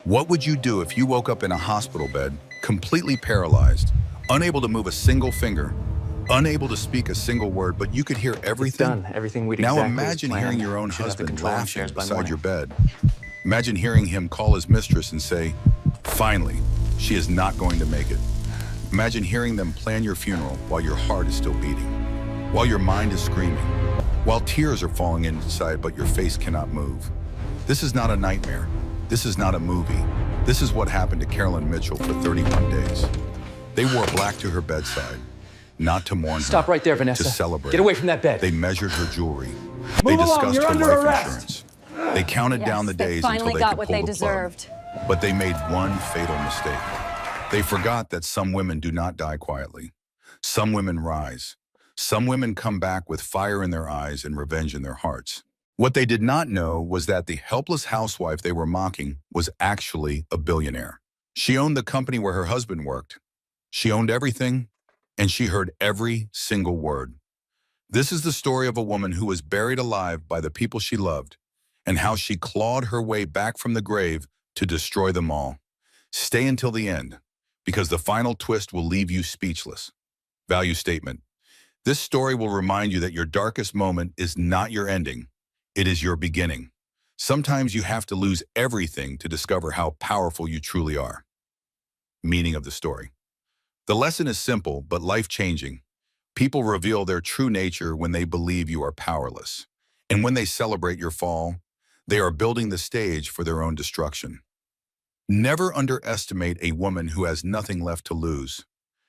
What would you do if you woke up in a hospital bed, completely paralyzed, unable to move a single finger, unable to speak a single word, but you could hear It's everything? done. Everything we'd Now exactly as imagine hearing planned. your own We should have the husband control room laughing upstairs by beside your morning. bed. Imagine hearing him call his mistress and say, "Finally, she is not going to make it." Imagine hearing them plan your funeral while your heart is still beating, while your mind is screaming, while tears are falling inside but your face cannot move. This is not a nightmare. This is not a movie. This is what happened to Carolyn Mitchell for 31 days. They wore black to her bedside, not to mourn her. Stop right there, Vanessa. To celebrate. Get away from that bed. They measured her jewelry. They Move along, discussed you're her under life arrest. insurance. They counted down the days finally until they got could what pull they the plug. deserved. But they made one fatal mistake. They forgot that some women do not die quietly. Some women rise. Some women come back with fire in their eyes and revenge in their hearts. What they did not know was that the helpless housewife they were mocking was actually a billionaire. She owned the company where her husband worked. She owned everything, and she heard every single word. This is the story of a woman who was buried alive by the people she loved, and how she clawed her way back from the grave to destroy them all. Stay until the end, because the final twist will leave you speechless. Value statement. This story will remind you that your darkest moment is not your ending. It is your beginning. Sometimes you have to lose everything to discover how powerful you truly are. Meaning of the story. The lesson is simple but life-changing. People reveal their true nature when they believe you are powerless. And when they celebrate your fall, they are building the stage for their own destruction. Never underestimate a woman who has nothing left to lose.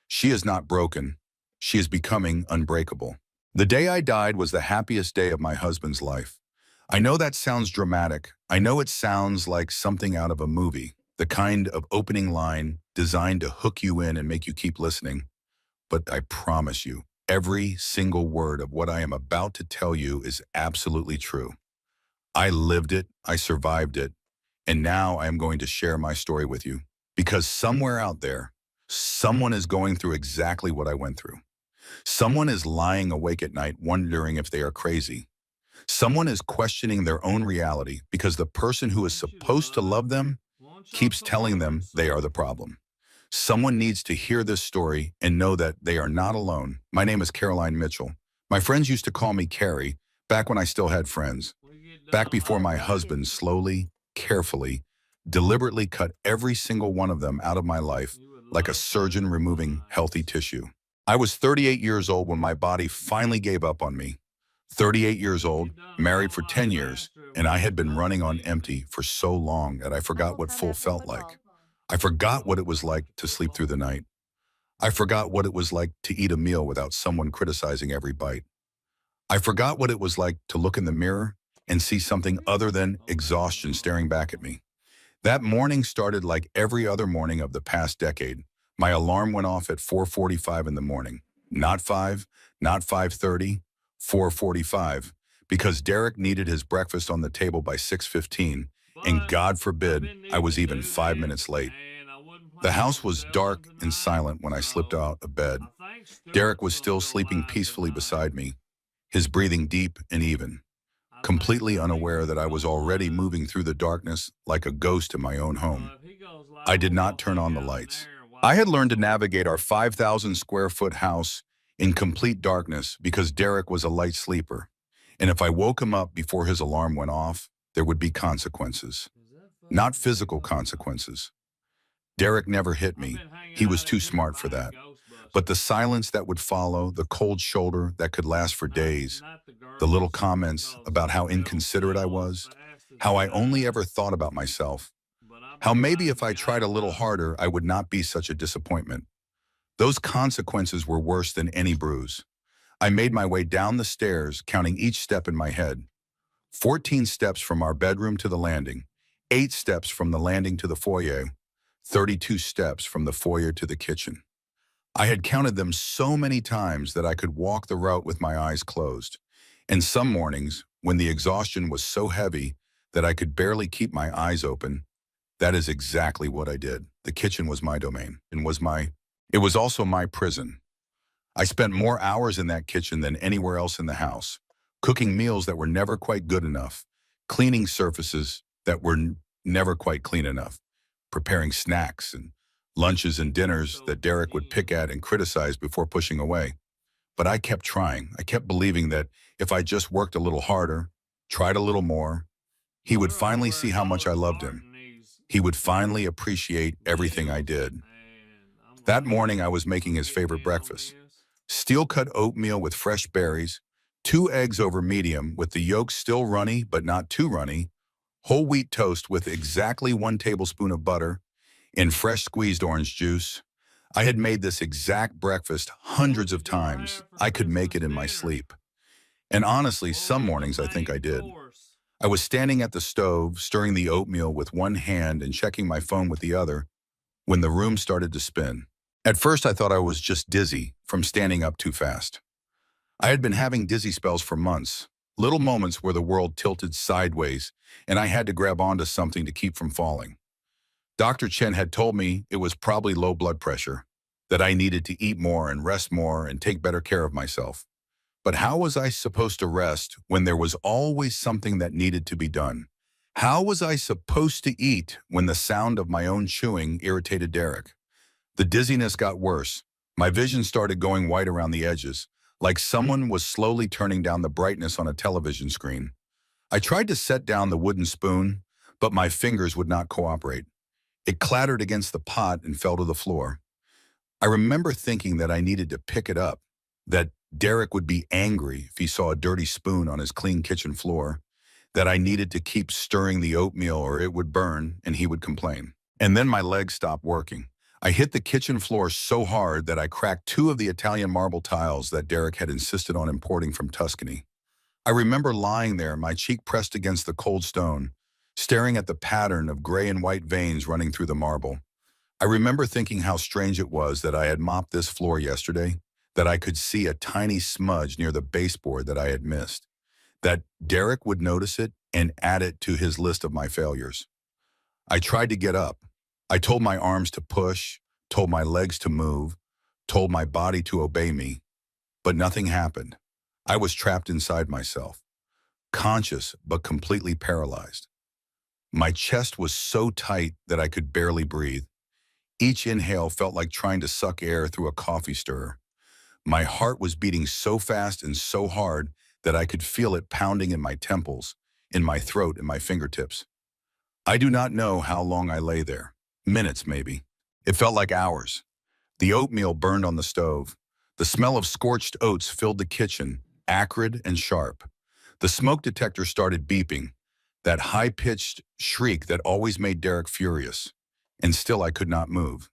She is not broken. She is becoming unbreakable. The day I died was the happiest day of my husband's life. I know that sounds dramatic. I know it sounds like something out of a movie, the kind of opening line designed to hook you in and make you keep listening. But I promise you, every single word of what I am about to tell you is absolutely true. I lived it, I survived it, and now I am going to share my story with you. Because somewhere out there, someone is going through exactly what I went through. Someone is lying awake at night wondering if they are crazy. Someone is questioning their own reality because the person who is supposed to love them keeps telling them they are the problem. Someone needs to hear this story and know that they are not alone. My name is Caroline Mitchell. My friends used to call me Carrie, back when I still had friends. Back before my husband slowly, carefully, deliberately cut every single one of them out of my life like a surgeon removing healthy tissue. I was 38 years old when my body finally gave up on me. 38 years old, married for 10 years, and I had been running on empty for so long that I forgot what full felt like. I forgot what it was like to sleep through the night. I forgot what it was like to eat a meal without someone criticizing every bite. I forgot what it was like to look in the mirror and see something other than exhaustion staring back at me. That morning started like every other morning of the past decade. My alarm went off at 4:45 in the morning. Not 5, not 5:30, 4:45, because Derek needed his breakfast on the table by 6:15, and God forbid I was even 5 minutes late. The house was dark and silent when I slipped out of bed. Derek was still sleeping peacefully beside me, his breathing deep and even, completely unaware that I was already moving through the darkness like a ghost in my own home. I did not turn on the lights. I had learned to navigate our 5,000 square foot house in complete darkness because Derek was a light sleeper, and if I woke him up before his alarm went off, there would be consequences. Not physical consequences. Derek never hit me. He was too smart for that. But the silence that would follow, the cold shoulder that could last for days, the little comments about how inconsiderate I was, how I only ever thought about myself, how maybe if I tried a little harder, I would not be such a disappointment. Those consequences were worse than any bruise. I made my way down the stairs, counting each step in my head. 14 steps from our bedroom to the landing, 8 steps from the landing to the foyer, 32 steps from the foyer to the kitchen. I had counted them so many times that I could walk the route with my eyes closed. And some mornings, when the exhaustion was so heavy that I could barely keep my eyes open, that is exactly what I did. The kitchen was my domain and it was also my prison. I spent more hours in that kitchen than anywhere else in the house, cooking meals that were never quite good enough, cleaning surfaces that were never quite clean enough, preparing snacks and lunches and dinners So that Derek would pick mean. at and criticize before pushing away. But I kept trying. I kept believing that if I just worked a little harder, tried a little more, he would We're finally over see a how much I dollar loved short him. in these He would finally appreciate everything I meals, did. and I'm That like, morning, I was making I'm his getting favorite in on breakfast. this. Steel-cut oatmeal with fresh berries, 2 eggs over medium with the yolks still runny but not too runny, whole wheat toast with exactly 1 tablespoon of butter, and fresh squeezed orange juice. I had made this exact breakfast What hundreds of did y'all times. have for I could make Christmas it in my dinner? sleep. And honestly, What some was the mornings I think I main did. course? I was standing at the stove, stirring the oatmeal with one hand and checking my phone with the other, when the room started to spin. At first, I thought I was just dizzy from standing up too fast. I had been having dizzy spells for months, little moments where the world tilted sideways and I had to grab onto something to keep from falling. Dr. Chen had told me it was probably low blood pressure, that I needed to eat more and rest more and take better care of myself. But how was I supposed to rest when there was always something that needed to be done? How was I supposed to eat when the sound of my own chewing irritated Derek? The dizziness got worse. My vision started going white around the edges, like someone was slowly turning down the brightness on a television screen. I tried to set down the wooden spoon, but my fingers would not cooperate. It clattered against the pot and fell to the floor. I remember thinking that I needed to pick it up, that Derek would be angry if he saw a dirty spoon on his clean kitchen floor, that I needed to keep stirring the oatmeal or it would burn and he would complain. And then my legs stopped working. I hit the kitchen floor so hard that I cracked 2 of the Italian marble tiles that Derek had insisted on importing from Tuscany. I remember lying there, my cheek pressed against the cold stone, staring at the pattern of gray and white veins running through the marble. I remember thinking how strange it was that I had mopped this floor yesterday, that I could see a tiny smudge near the baseboard that I had missed, that Derek would notice it and add it to his list of my failures. I tried to get up. I told my arms to push, told my legs to move, told my body to obey me, but nothing happened. I was trapped inside myself, conscious but completely paralyzed. My chest was so tight that I could barely breathe. Each inhale felt like trying to suck air through a coffee stirrer. My heart was beating so fast and so hard that I could feel it pounding in my temples, in my throat, and my fingertips. I do not know how long I lay there. Minutes, maybe. It felt like hours. The oatmeal burned on the stove. The smell of scorched oats filled the kitchen, acrid and sharp. The smoke detector started beeping, that high-pitched shriek that always made Derek furious. And still I could not move.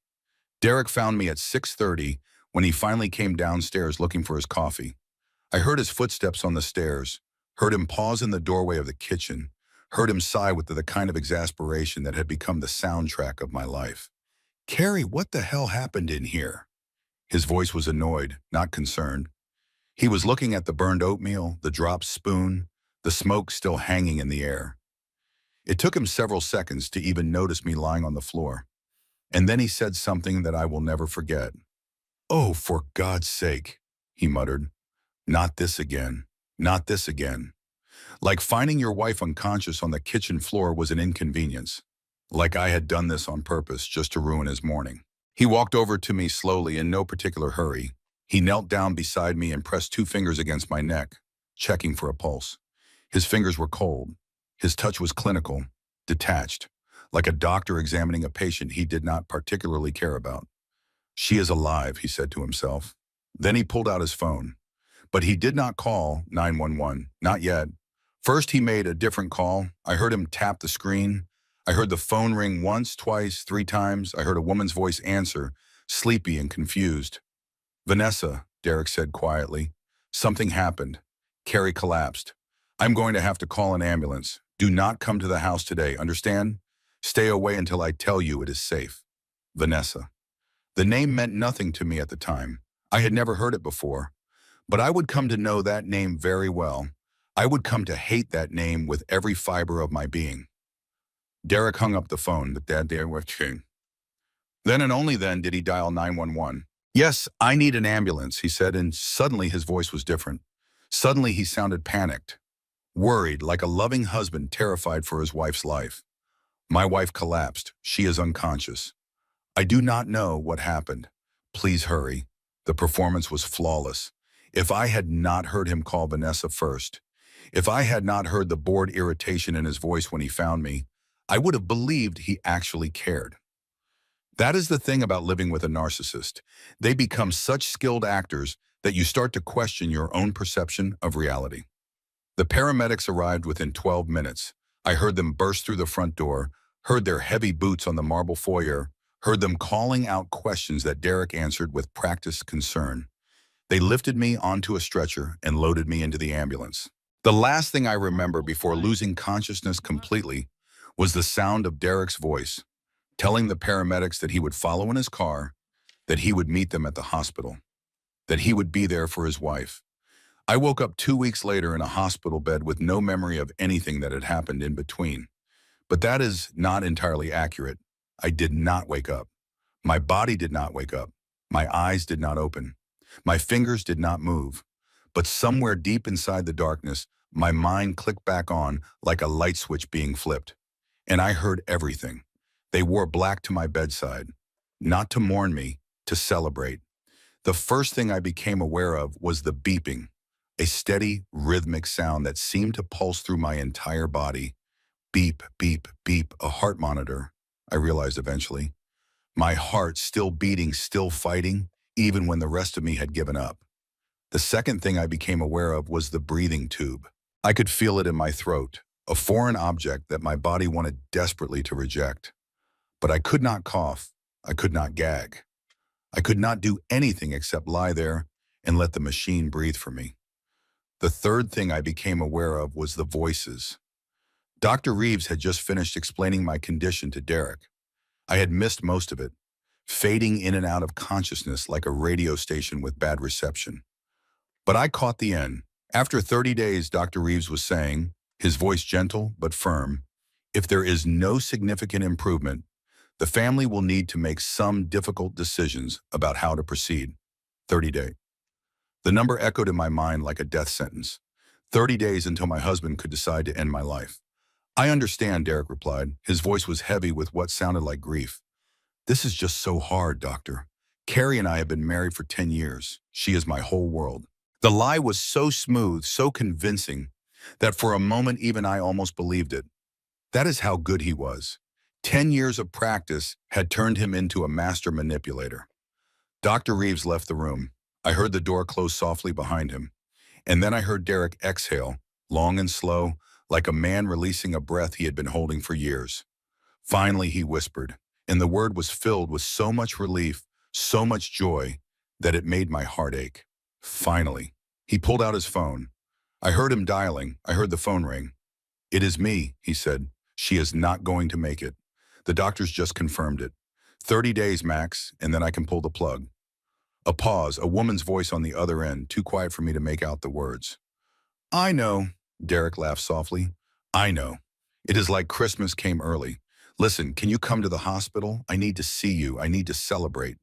Derek found me at 6:30 when he finally came downstairs looking for his coffee. I heard his footsteps on the stairs, heard him pause in the doorway of the kitchen, heard him sigh with the kind of exasperation that had become the soundtrack of my life. "Carrie, what the hell happened in here?" His voice was annoyed, not concerned. He was looking at the burned oatmeal, the dropped spoon, the smoke still hanging in the air. It took him several seconds to even notice me lying on the floor. And then he said something that I will never forget. "Oh, for God's sake," he muttered. "Not this again. Not this again." Like finding your wife unconscious on the kitchen floor was an inconvenience. Like I had done this on purpose just to ruin his morning. He walked over to me slowly in no particular hurry. He knelt down beside me and pressed 2 fingers against my neck, checking for a pulse. His fingers were cold. His touch was clinical, detached, like a doctor examining a patient he did not particularly care about. "She is alive," he said to himself. Then he pulled out his phone. But he did not call 911, not yet. First, he made a different call. I heard him tap the screen. I heard the phone ring once, twice, 3 times. I heard a woman's voice answer, sleepy and confused. "Vanessa," Derek said quietly. "Something happened. Carrie collapsed. I'm going to have to call an ambulance. Do not come to the house today, understand? Stay away until I tell you it is safe. Vanessa." The name meant nothing to me at the time. I had never heard it before. But I would come to know that name very well. I would come to hate that name with every fiber of my being. Derek hung up the phone. Then and only then did he dial 911. "Yes, I need an ambulance," he said, and suddenly his voice was different. Suddenly he sounded panicked, worried, like a loving husband terrified for his wife's life. My wife collapsed. She is unconscious. I do not know what happened. Please hurry. The performance was flawless. If I had not heard him call Vanessa first, if I had not heard the bored irritation in his voice when he found me, I would have believed he actually cared. That is the thing about living with a narcissist. They become such skilled actors that you start to question your own perception of reality. The paramedics arrived within 12 minutes. I heard them burst through the front door, heard their heavy boots on the marble foyer, heard them calling out questions that Derek answered with practiced concern. They lifted me onto a stretcher and loaded me into the ambulance. The last thing I remember before losing consciousness completely was the sound of Derek's voice, telling the paramedics that he would follow in his car, that he would meet them at the hospital, that he would be there for his wife. I woke up 2 weeks later in a hospital bed with no memory of anything that had happened in between. But that is not entirely accurate. I did not wake up. My body did not wake up. My eyes did not open. My fingers did not move. But somewhere deep inside the darkness, my mind clicked back on like a light switch being flipped. And I heard everything. They wore black to my bedside, not to mourn me, to celebrate. The first thing I became aware of was the beeping, a steady, rhythmic sound that seemed to pulse through my entire body. Beep, beep, beep, a heart monitor, I realized eventually. My heart still beating, still fighting, even when the rest of me had given up. The second thing I became aware of was the breathing tube. I could feel it in my throat, a foreign object that my body wanted desperately to reject. But I could not cough. I could not gag. I could not do anything except lie there and let the machine breathe for me. The third thing I became aware of was the voices. Dr. Reeves had just finished explaining my condition to Derek. I had missed most of it, fading in and out of consciousness like a radio station with bad reception. But I caught the end. After 30 days, Dr. Reeves was saying, his voice gentle but firm, if there is no significant improvement, the family will need to make some difficult decisions about how to proceed. 30 days. The number echoed in my mind like a death sentence. 30 days until my husband could decide to end my life. I understand, Derek replied. His voice was heavy with what sounded like grief. This is just so hard, doctor. Carrie and I have been married for 10 years. She is my whole world. The lie was so smooth, so convincing, that for a moment even I almost believed it. That is how good he was. 10 years of practice had turned him into a master manipulator. Dr. Reeves left the room. I heard the door close softly behind him. And then I heard Derek exhale, long and slow, like a man releasing a breath he had been holding for years. Finally, he whispered, and the word was filled with so much relief, so much joy, that it made my heart ache. Finally. He pulled out his phone. I heard him dialing. I heard the phone ring. It is me, he said. She is not going to make it. The doctors just confirmed it. 30 days, Max, and then I can pull the plug. A pause, a woman's voice on the other end, too quiet for me to make out the words. I know, Derek laughed softly. I know. It is like Christmas came early. Listen, can you come to the hospital? I need to see you. I need to celebrate.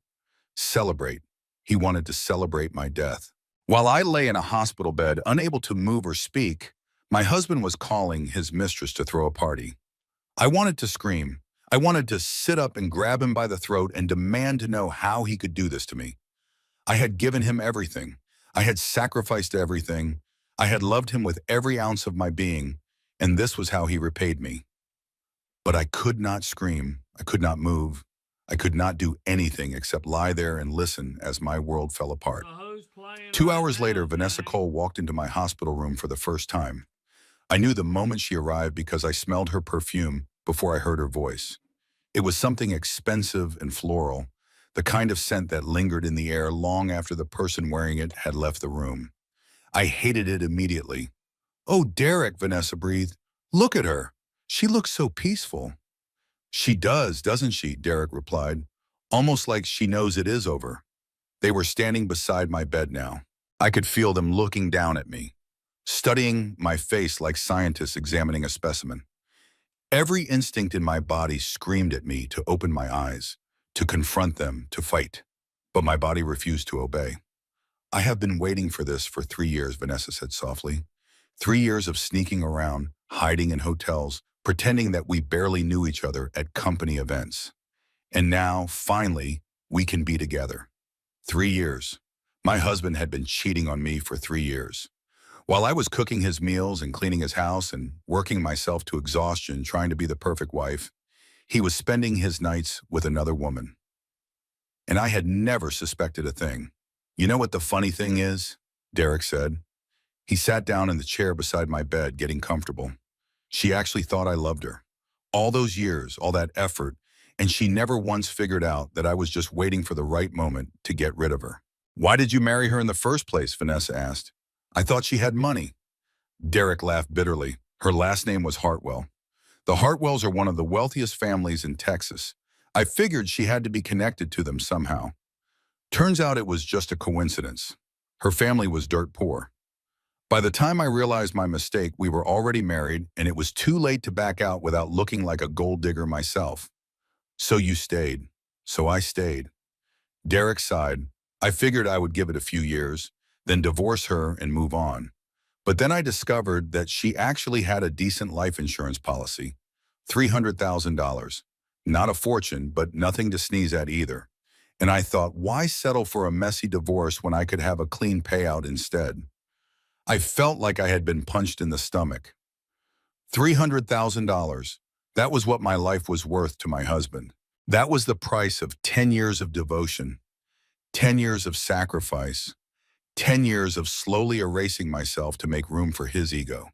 Celebrate. He wanted to celebrate my death. While I lay in a hospital bed, unable to move or speak, my husband was calling his mistress to throw a party. I wanted to scream. I wanted to sit up and grab him by the throat and demand to know how he could do this to me. I had given him everything. I had sacrificed everything. I had loved him with every ounce of my being, and this was how he repaid me. But I could not scream. I could not move. I could not do anything except lie there and listen as my world fell apart. 2 hours later, Vanessa Cole walked into my hospital room for the first time. I knew the moment she arrived because I smelled her perfume before I heard her voice. It was something expensive and floral, the kind of scent that lingered in the air long after the person wearing it had left the room. I hated it immediately. Oh, Derek, Vanessa breathed. Look at her. She looks so peaceful. She does, doesn't she? Derek replied, almost like she knows it is over. They were standing beside my bed now. I could feel them looking down at me, studying my face like scientists examining a specimen. Every instinct in my body screamed at me to open my eyes, to confront them, to fight. But my body refused to obey. I have been waiting for this for 3 years, Vanessa said softly. 3 years of sneaking around, hiding in hotels, pretending that we barely knew each other at company events. And now, finally, we can be together. 3 years. My husband had been cheating on me for 3 years. While I was cooking his meals and cleaning his house and working myself to exhaustion trying to be the perfect wife, he was spending his nights with another woman. And I had never suspected a thing. You know what the funny thing is? Derek said. He sat down in the chair beside my bed, getting comfortable. She actually thought I loved her. All those years, all that effort, and she never once figured out that I was just waiting for the right moment to get rid of her. Why did you marry her in the first place? Vanessa asked. I thought she had money. Derek laughed bitterly. Her last name was Hartwell. The Hartwells are one of the wealthiest families in Texas. I figured she had to be connected to them somehow. Turns out it was just a coincidence. Her family was dirt poor. By the time I realized my mistake, we were already married, and it was too late to back out without looking like a gold digger myself. So you stayed. So I stayed. Derek sighed. I figured I would give it a few years, then divorce her and move on. But then I discovered that she actually had a decent life insurance policy. $300,000. Not a fortune, but nothing to sneeze at either. And I thought, why settle for a messy divorce when I could have a clean payout instead? I felt like I had been punched in the stomach. $300,000. That was what my life was worth to my husband. That was the price of 10 years of devotion, 10 years of sacrifice, 10 years of slowly erasing myself to make room for his ego.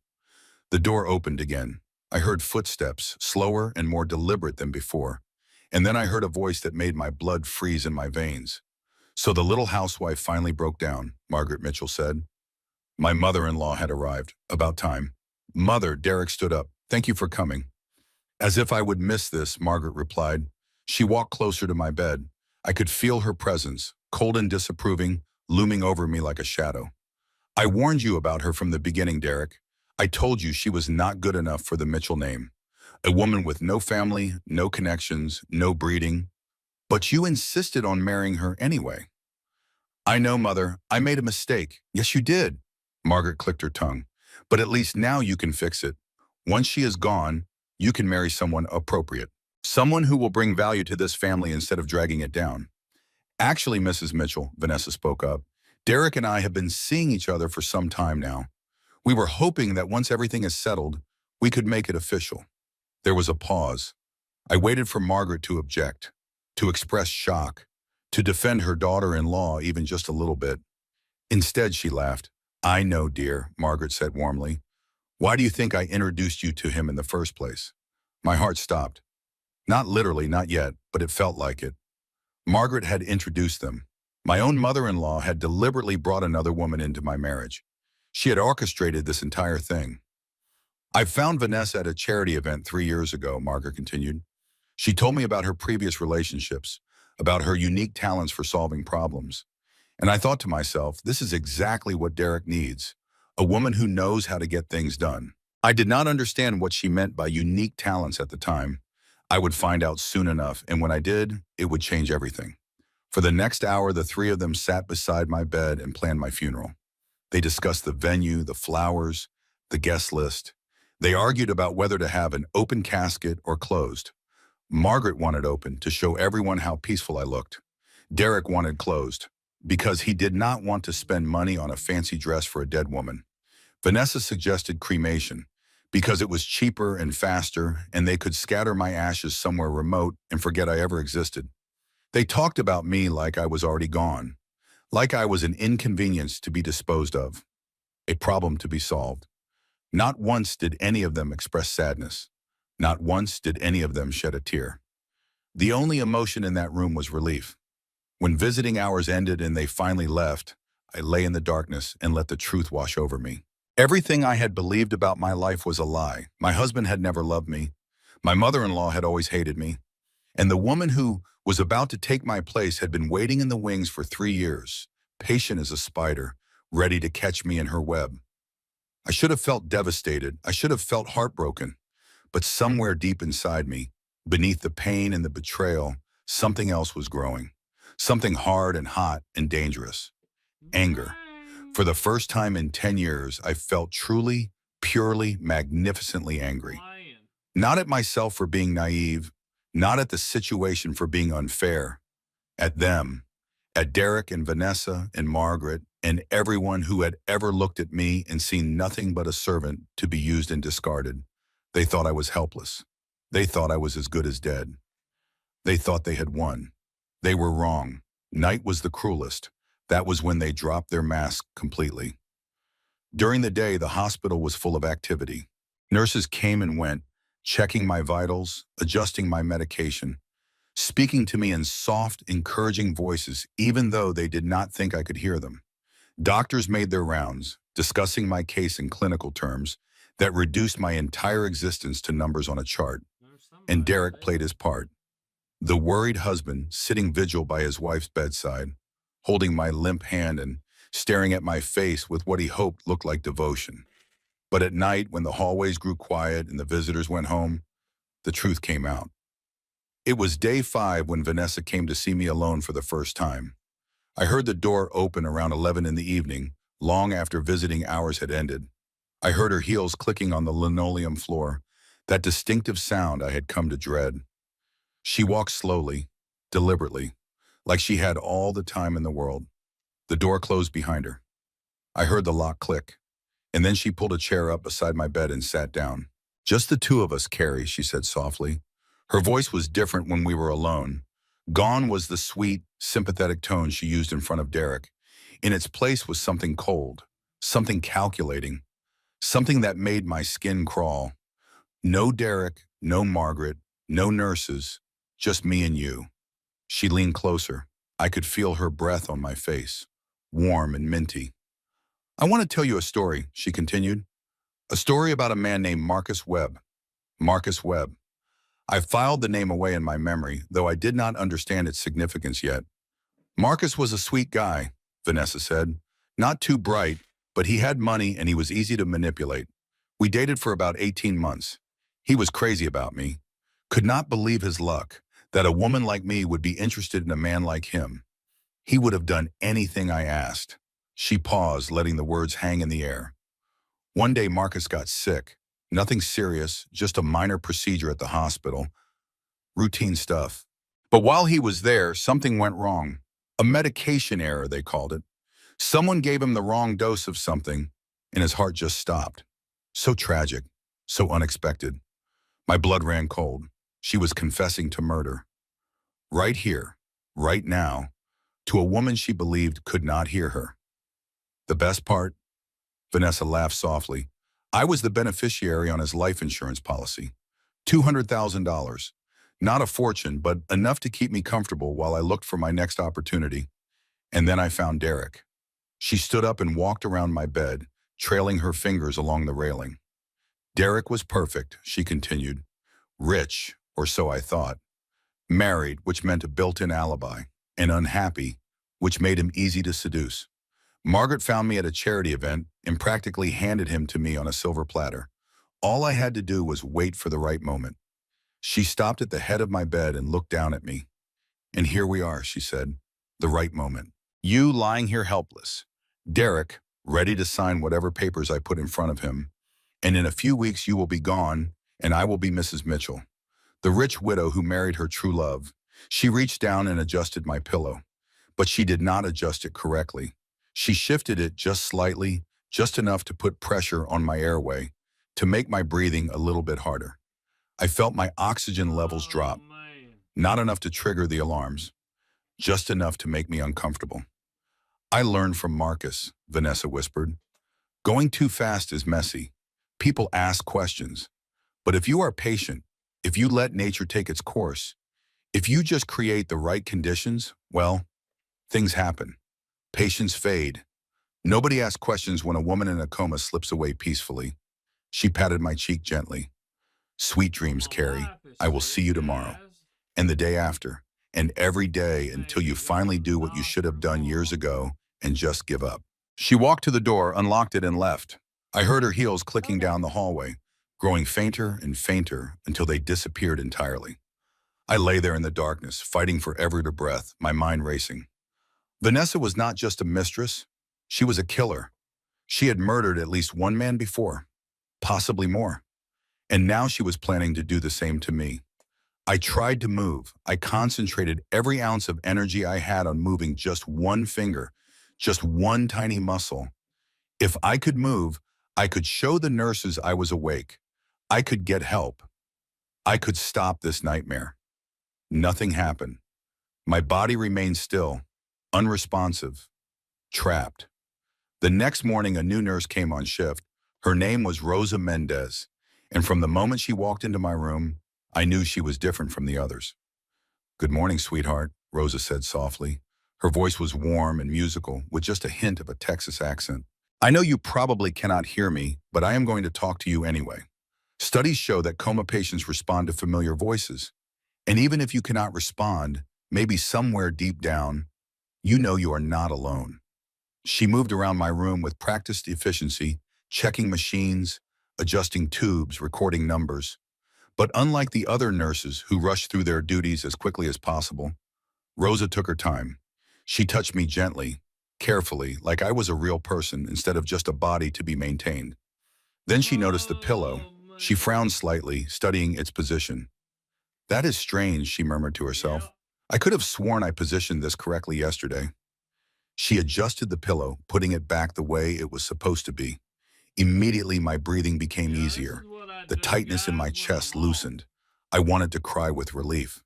The door opened again. I heard footsteps, slower and more deliberate than before. And then I heard a voice that made my blood freeze in my veins. So the little housewife finally broke down, Margaret Mitchell said. My mother-in-law had arrived. About time. Mother, Derek stood up. Thank you for coming. As if I would miss this, Margaret replied. She walked closer to my bed. I could feel her presence, cold and disapproving, looming over me like a shadow. I warned you about her from the beginning, Derek. I told you she was not good enough for the Mitchell name. A woman with no family, no connections, no breeding. But you insisted on marrying her anyway. I know, Mother. I made a mistake. Yes, you did. Margaret clicked her tongue. But at least now you can fix it. Once she is gone, you can marry someone appropriate. Someone who will bring value to this family instead of dragging it down. Actually, Mrs. Mitchell, Vanessa spoke up, Derek and I have been seeing each other for some time now. We were hoping that once everything is settled, we could make it official. There was a pause. I waited for Margaret to object, to express shock, to defend her daughter-in-law even just a little bit. Instead, she laughed. I know, dear, Margaret said warmly. Why do you think I introduced you to him in the first place? My heart stopped. Not literally, not yet, but it felt like it. Margaret had introduced them. My own mother-in-law had deliberately brought another woman into my marriage. She had orchestrated this entire thing. I found Vanessa at a charity event 3 years ago, Margaret continued. She told me about her previous relationships, about her unique talents for solving problems. And I thought to myself, this is exactly what Derek needs, a woman who knows how to get things done. I did not understand what she meant by unique talents at the time. I would find out soon enough, and when I did, it would change everything. For the next hour, the three of them sat beside my bed and planned my funeral. They discussed the venue, the flowers, the guest list. They argued about whether to have an open casket or closed. Margaret wanted open to show everyone how peaceful I looked. Derek wanted closed because he did not want to spend money on a fancy dress for a dead woman. Vanessa suggested cremation because it was cheaper and faster and they could scatter my ashes somewhere remote and forget I ever existed. They talked about me like I was already gone, like I was an inconvenience to be disposed of, a problem to be solved. Not once did any of them express sadness. Not once did any of them shed a tear. The only emotion in that room was relief. When visiting hours ended and they finally left, I lay in the darkness and let the truth wash over me. Everything I had believed about my life was a lie. My husband had never loved me. My mother-in-law had always hated me. And the woman who was about to take my place had been waiting in the wings for 3 years, patient as a spider, ready to catch me in her web. I should have felt devastated. I should have felt heartbroken. But somewhere deep inside me, beneath the pain and the betrayal, something else was growing. Something hard and hot and dangerous. Anger. For the first time in 10 years, I felt truly, purely, magnificently angry. Not at myself for being naive, not at the situation for being unfair, at them, at Derek and Vanessa and Margaret and everyone who had ever looked at me and seen nothing but a servant to be used and discarded. They thought I was helpless. They thought I was as good as dead. They thought they had won. They were wrong. Night was the cruelest. That was when they dropped their mask completely. During the day, the hospital was full of activity. Nurses came and went, checking my vitals, adjusting my medication, speaking to me in soft, encouraging voices, even though they did not think I could hear them. Doctors made their rounds, discussing my case in clinical terms that reduced my entire existence to numbers on a chart. And Derek played his part. The worried husband, sitting vigil by his wife's bedside, holding my limp hand and staring at my face with what he hoped looked like devotion. But at night, when the hallways grew quiet and the visitors went home, the truth came out. It was day 5 when Vanessa came to see me alone for the first time. I heard the door open around 11 in the evening, long after visiting hours had ended. I heard her heels clicking on the linoleum floor, that distinctive sound I had come to dread. She walked slowly, deliberately, like she had all the time in the world. The door closed behind her. I heard the lock click, and then she pulled a chair up beside my bed and sat down. "Just the two of us, Carrie," she said softly. Her voice was different when we were alone. Gone was the sweet, sympathetic tone she used in front of Derek. In its place was something cold, something calculating, something that made my skin crawl. No Derek, no Margaret, no nurses, just me and you. She leaned closer. I could feel her breath on my face, warm and minty. "I want to tell you a story," she continued. "A story about a man named Marcus Webb." Marcus Webb. I filed the name away in my memory, though I did not understand its significance yet. "Marcus was a sweet guy," Vanessa said. "Not too bright, but he had money and he was easy to manipulate. We dated for about 18 months. He was crazy about me. Could not believe his luck, that a woman like me would be interested in a man like him. He would have done anything I asked." She paused, letting the words hang in the air. "One day Marcus got sick. Nothing serious, just a minor procedure at the hospital. Routine stuff. But while he was there, something went wrong. A medication error, they called it. Someone gave him the wrong dose of something, and his heart just stopped. So tragic, so unexpected. My blood ran cold. She was confessing to murder. Right here, right now, to a woman she believed could not hear her. The best part?" Vanessa laughed softly. "I was the beneficiary on his life insurance policy. $200,000. Not a fortune, but enough to keep me comfortable while I looked for my next opportunity. And then I found Derek." She stood up and walked around my bed, trailing her fingers along the railing. "Derek was perfect," she continued. "Rich, or so I thought. Married, which meant a built-in alibi. And unhappy, which made him easy to seduce. Margaret found me at a charity event and practically handed him to me on a silver platter. All I had to do was wait for the right moment." She stopped at the head of my bed and looked down at me. "And here we are," she said. "The right moment. You lying here helpless. Derek, ready to sign whatever papers I put in front of him. And in a few weeks you will be gone, and I will be Mrs. Mitchell, the rich widow who married her true love." She reached down and adjusted my pillow. But she did not adjust it correctly. She shifted it just slightly, just enough to put pressure on my airway, to make my breathing a little bit harder. I felt my oxygen levels drop. Not enough to trigger the alarms, just enough to make me uncomfortable. "I learned from Marcus," Vanessa whispered. "Going too fast is messy. People ask questions. But if you are patient, if you let nature take its course, if you just create the right conditions, well, things happen. Patience fade. Nobody asks questions when a woman in a coma slips away peacefully." She patted my cheek gently. "Sweet dreams, Carrie. I will see you tomorrow. And the day after. And every day until you finally do what you should have done years ago and just give up." She walked to the door, unlocked it, and left. I heard her heels clicking down the hallway, growing fainter and fainter until they disappeared entirely. I lay there in the darkness, fighting for every breath, my mind racing. Vanessa was not just a mistress. She was a killer. She had murdered at least one man before, possibly more. And now she was planning to do the same to me. I tried to move. I concentrated every ounce of energy I had on moving just one finger, just one tiny muscle. If I could move, I could show the nurses I was awake. I could get help. I could stop this nightmare. Nothing happened. My body remained still, unresponsive, trapped. The next morning, a new nurse came on shift. Her name was Rosa Mendez, and from the moment she walked into my room, I knew she was different from the others. "Good morning, sweetheart," Rosa said softly. Her voice was warm and musical, with just a hint of a Texas accent. "I know you probably cannot hear me, but I am going to talk to you anyway. Studies show that coma patients respond to familiar voices. And even if you cannot respond, maybe somewhere deep down, you know you are not alone." She moved around my room with practiced efficiency, checking machines, adjusting tubes, recording numbers. But unlike the other nurses who rushed through their duties as quickly as possible, Rosa took her time. She touched me gently, carefully, like I was a real person instead of just a body to be maintained. Then she noticed the pillow. Oh, She man. frowned slightly, studying its position. "That is strange," she murmured to herself. Yep. "I could have sworn I positioned this correctly yesterday." She adjusted the pillow, putting it back the way it was supposed to be. Immediately, my breathing became Yeah, this easier. is what I The do, tightness in my guys, when I'm chest off. loosened. I wanted to cry with relief.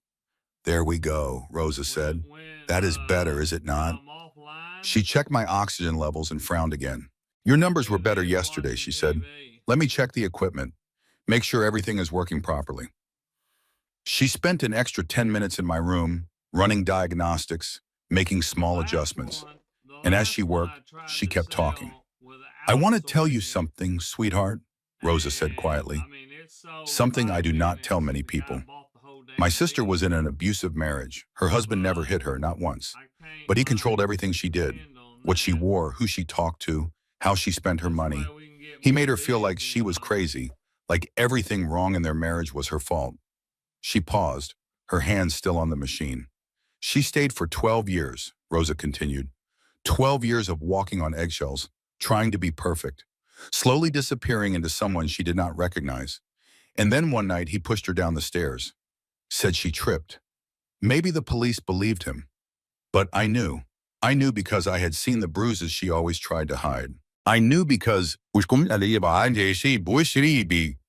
"There we go," Rosa When said. when "That is uh better, is it when not?" I'm offline. She checked my oxygen levels and frowned again. "Your numbers were Sitting better here yesterday," watching she said. TV. "Let me check the equipment. Make sure everything is working properly." She spent an extra 10 minutes in my room, running diagnostics, making small adjustments. The And as she last one worked, I tried she to kept talking. sell "I without want to tell you switching, something, sweetheart," Rosa said and quietly. I mean it sold "Something I do 5 not tell minutes, many and the guy people. bought the whole My damn sister was in thing. an abusive marriage. Her husband never But hit her, not once. I can't But he like controlled everything she did. depend on What she that. wore, who she talked to, how she spent her This way money. we can get He more made her feel like bids she was in. crazy, like everything wrong in their marriage was her fault. She paused, her hands still on the machine. "She stayed for 12 years," Rosa continued. 12 years of walking on eggshells, trying to be perfect, slowly disappearing into someone she did not recognize. And then one night he pushed her down the stairs, said she tripped. Maybe the police believed him, but I knew. I knew because I had seen the bruises she always tried to hide. I knew because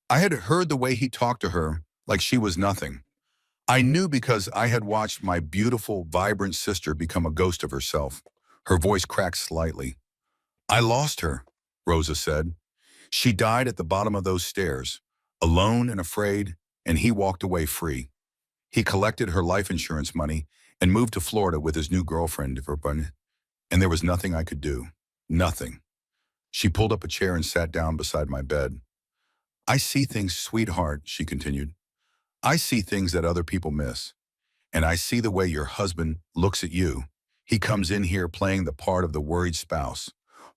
I had heard the way he talked to her like she was nothing. I knew because I had watched my beautiful, vibrant sister become a ghost of herself. Her voice cracked slightly. "I lost her," Rosa said. "She died at the bottom of those stairs, alone and afraid, and he walked away free. He collected her life insurance money and moved to Florida with his new girlfriend, and there was nothing I could do. Nothing." She pulled up a chair and sat down beside my bed. "I see things, sweetheart," she continued. "I see things that other people miss. And I see the way your husband looks at you. He comes in here playing the part of the worried spouse,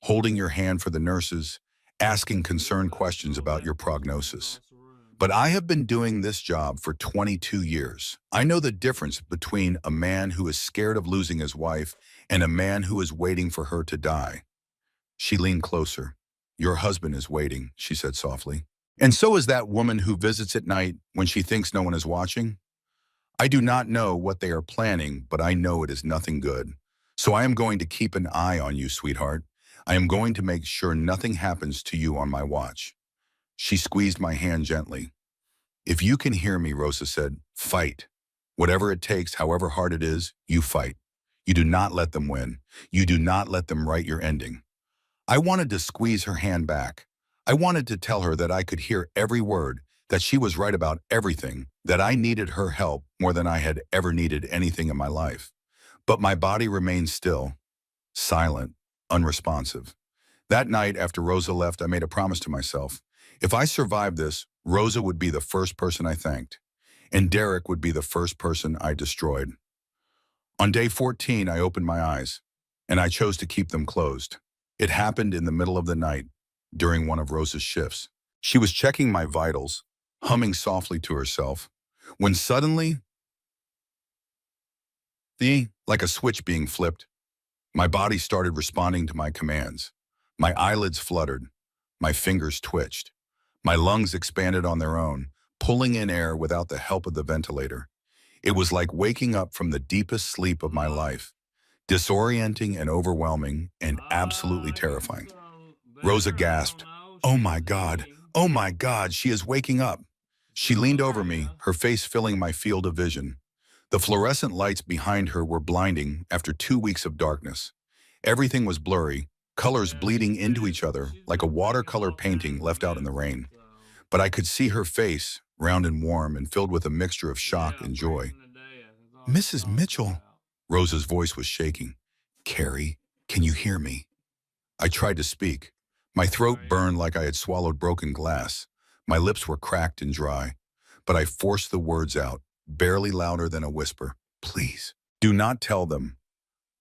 holding your hand for the nurses, asking This concerned fella questions drove about that your Mustang prognosis. across the room. But I have been doing this job for 22 years. I know the difference between a man who is scared of losing his wife and a man who is waiting for her to die." She leaned closer. "Your husband is waiting," she said softly. "And so is that woman who visits at night when she thinks no one is watching. I do not know what they are planning, but I know it is nothing good. So I am going to keep an eye on you, sweetheart. I am going to make sure nothing happens to you on my watch." She squeezed my hand gently. "If you can hear me," Rosa said, "fight. Whatever it takes, however hard it is, you fight. You do not let them win. You do not let them write your ending." I wanted to squeeze her hand back. I wanted to tell her that I could hear every word, that she was right about everything, that I needed her help more than I had ever needed anything in my life. But my body remained still, silent, unresponsive. That night after Rosa left, I made a promise to myself. If I survived this, Rosa would be the first person I thanked, and Derek would be the first person I destroyed. On day 14, I opened my eyes, and I chose to keep them closed. It happened in the middle of the night, during one of Rosa's shifts. She was checking my vitals, humming softly to herself, when suddenly, like a switch being flipped, my body started responding to my commands. My eyelids fluttered, my fingers twitched. My lungs expanded on their own, pulling in air without the help of the ventilator. It was like waking up from the deepest sleep of my Hello? life, disorienting and overwhelming and absolutely I guess terrifying. it's Rosa better. I don't gasped, know. "Oh She's my God, singing. oh my God, she is waking up." She leaned over me, Gloria. her face filling my field of vision. The fluorescent lights behind her were blinding after 2 weeks of darkness. Everything was blurry, colors Yeah, bleeding into each other she's like a been taking watercolor all painting kinds of left out in the medicine, rain. so But I could see her face, round and warm and filled with a mixture of shock yeah, and joy. freezing to death is all she's "Mrs. talking Mitchell," about. Rosa's voice was shaking. "Carrie, can you hear me?" I tried to speak. My throat Right. burned like I had swallowed broken glass. My lips were cracked and dry. But I forced the words out, barely louder than a whisper. "Please, do not tell them."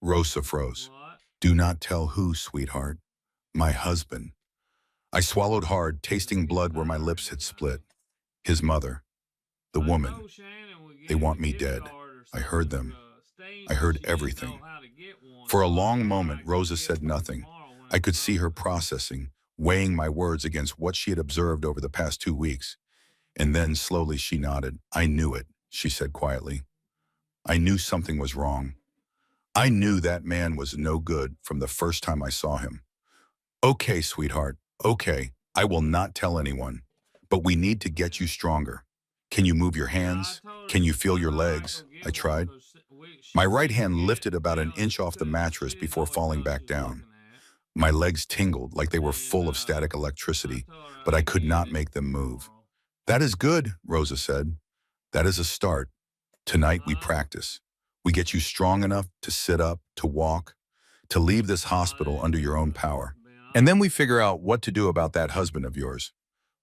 Rosa froze. What? "Do not tell who, sweetheart?" "My husband." I swallowed hard, You're tasting gonna get blood where my tired lips of had it, honey. split. His mother, the I woman. know Shannon would They give you want a me gift dead. card or I heard something them. to Steam, I but heard she didn't know everything. how to get one, For a so I long told her moment, I'd go Rosa get said one nothing. tomorrow when I it could was see her open. processing, weighing my words against what she had observed over the past 2 weeks. And then slowly she nodded. "I knew it," she said quietly. "I knew something was wrong. I knew that man was no good from the first time I saw him." "Okay, sweetheart. Okay. I will not tell anyone. But we need to get you Yeah. stronger. Can you move your Yeah, I hands? told her Can you feel I your told her I'd legs?" go I get one tried. because My she right couldn't hand get lifted about an tell inch she off the couldn't mattress she didn't before know what falling drug back she was down. looking at, My legs tingled like they were and full of static I electricity, told her but I I'd could get not it make them move. tomorrow. "That is good," Rosa said. "That is a start. Tonight we Huh? practice. We get you strong enough to sit up, to walk, to leave this Oh, hospital that under ain't your own gonna power. be And then we honest. figure out what to do about that husband of yours."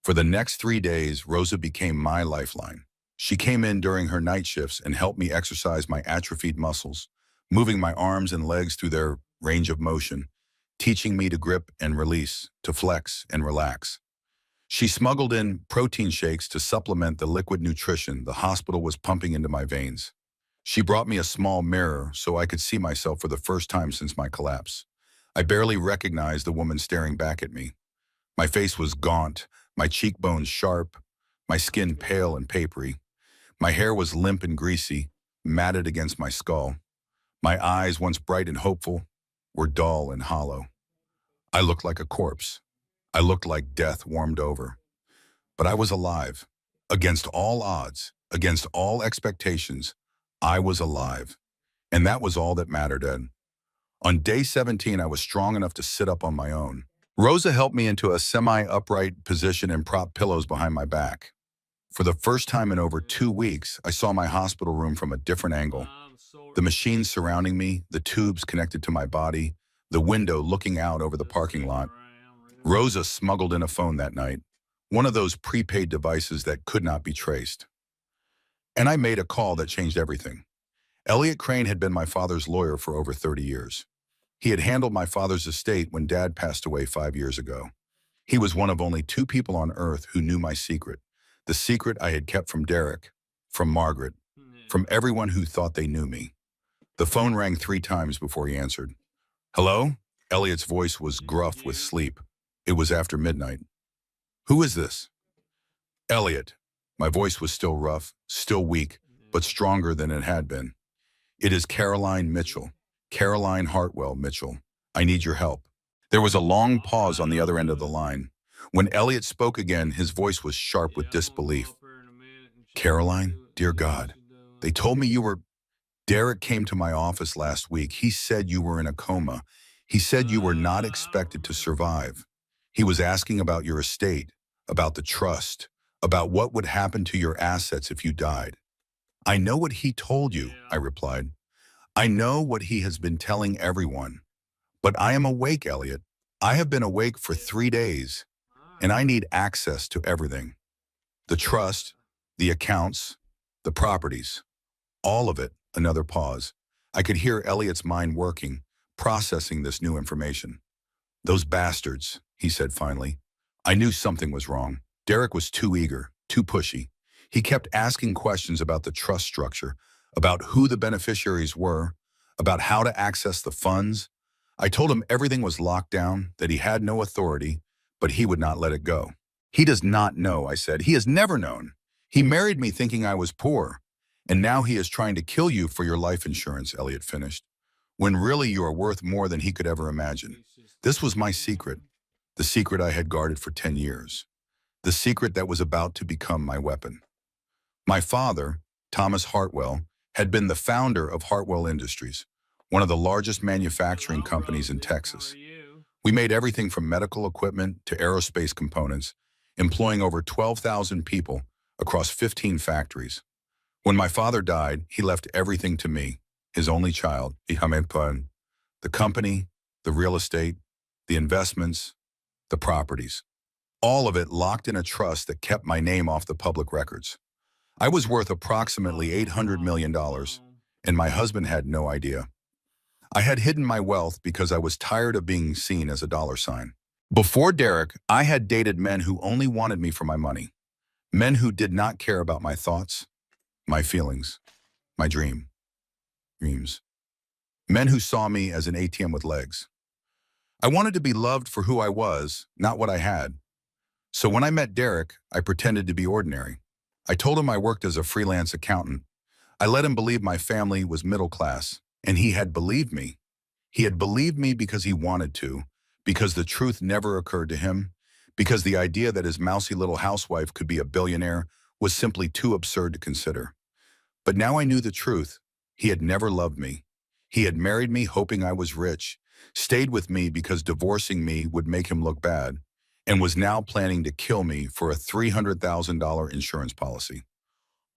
For the next 3 days, Rosa became my lifeline. She came in during her night shifts and helped me exercise my atrophied muscles, moving my arms and legs through their range of motion, teaching me to grip and release, to flex and relax. She smuggled in protein shakes to supplement the liquid nutrition the hospital was pumping into my veins. She brought me a small mirror so I could see myself for the first time since my collapse. I barely recognized the woman staring back at me. My face was gaunt, my cheekbones sharp, my skin pale and papery. My hair was limp and greasy, matted against my skull. My eyes, once bright and hopeful, were dull and hollow. I looked like a corpse. I looked like death warmed over. But I was alive. Against all odds, against all expectations, I was alive. And that was all that mattered, Ed. On day 17, I was strong enough to sit up on my own. Rosa helped me into a semi-upright position and propped pillows behind my back. For the first time in over Yeah. 2 weeks, I saw my hospital room from a different angle. I'm sort The of machines surrounding me, the tubes connected to my body, the window looking out over the just parking sitting lot. around, really. Rosa smuggled in a phone that night, one of those prepaid devices that could not be traced. And I made a call that Yeah. changed everything. Elliot Crane had been my father's lawyer for over 30 years. He had handled my father's estate when Dad passed away 5 years ago. He was one of only 2 people on earth who knew my secret, the secret I had kept from Derek, from Margaret, from Yeah. everyone who thought they knew me. The phone rang 3 times before he answered. "Hello?" Elliot's voice was This is gruff with you. sleep. It was after midnight. "Who is this?" "Elliot." My voice was still rough, still weak, but Yeah. stronger than it had been. "It is Caroline Mitchell. Caroline Hartwell Mitchell. I need your help." There was a long All pause right, on the I'll other end do of the it. line. When Elliot spoke again, his voice was sharp with Yeah, I'm gonna go disbelief. up here in a minute and "Caroline, dear see what God, she's doing. they told me you were—" "Derek came to my office last week. He said you were in a coma. He said you were not I don't expected to remember. survive. He was asking about your estate, about the trust, about what would happen to your assets if you died." "I know what he told you," I Yeah. replied. "I know what he has been telling everyone. But I am awake, Elliot. I have been awake for Yeah. 3 days, All and right. I need access to everything. The trust, Yeah. the accounts, the properties, all of it." Another pause. I could hear Elliot's mind working, processing this new information. "Those bastards," he said finally. I knew something was wrong. Derek was too eager, too pushy. He kept asking questions about the trust structure, about who the beneficiaries were, about how to access the funds. I told him everything was locked down, that he had no authority, but he would not let it go. He does not know, I said. He has never known. He married me thinking I was poor. And now he is trying to kill you for your life insurance, Elliot finished, when really you are worth more than he could ever imagine. This was my secret, the secret I had guarded for 10 years, the secret that was about to become my weapon. My father, Thomas Hartwell, had been the founder of Hartwell Industries, one of the largest manufacturing companies in Texas. We made everything from medical equipment to aerospace components, employing over 12,000 people across 15 factories. When my father died, he left everything to me, his only child, the company, the real estate, the investments, the properties. All of it locked in a trust that kept my name off the public records. I was worth approximately $800 million, and my husband had no idea. I had hidden my wealth because I was tired of being seen as a dollar sign. Before Derek, I had dated men who only wanted me for my money, men who did not care about my thoughts, my feelings, my dreams. Men who saw me as an ATM with legs. I wanted to be loved for who I was, not what I had. So when I met Derek, I pretended to be ordinary. I told him I worked as a freelance accountant. I let him believe my family was middle class, and he had believed me. He had believed me because he wanted to, because the truth never occurred to him, because the idea that his mousy little housewife could be a billionaire was simply too absurd to consider. But now I knew the truth. He had never loved me. He had married me hoping I was rich, stayed with me because divorcing me would make him look bad, and was now planning to kill me for a $300,000 insurance policy.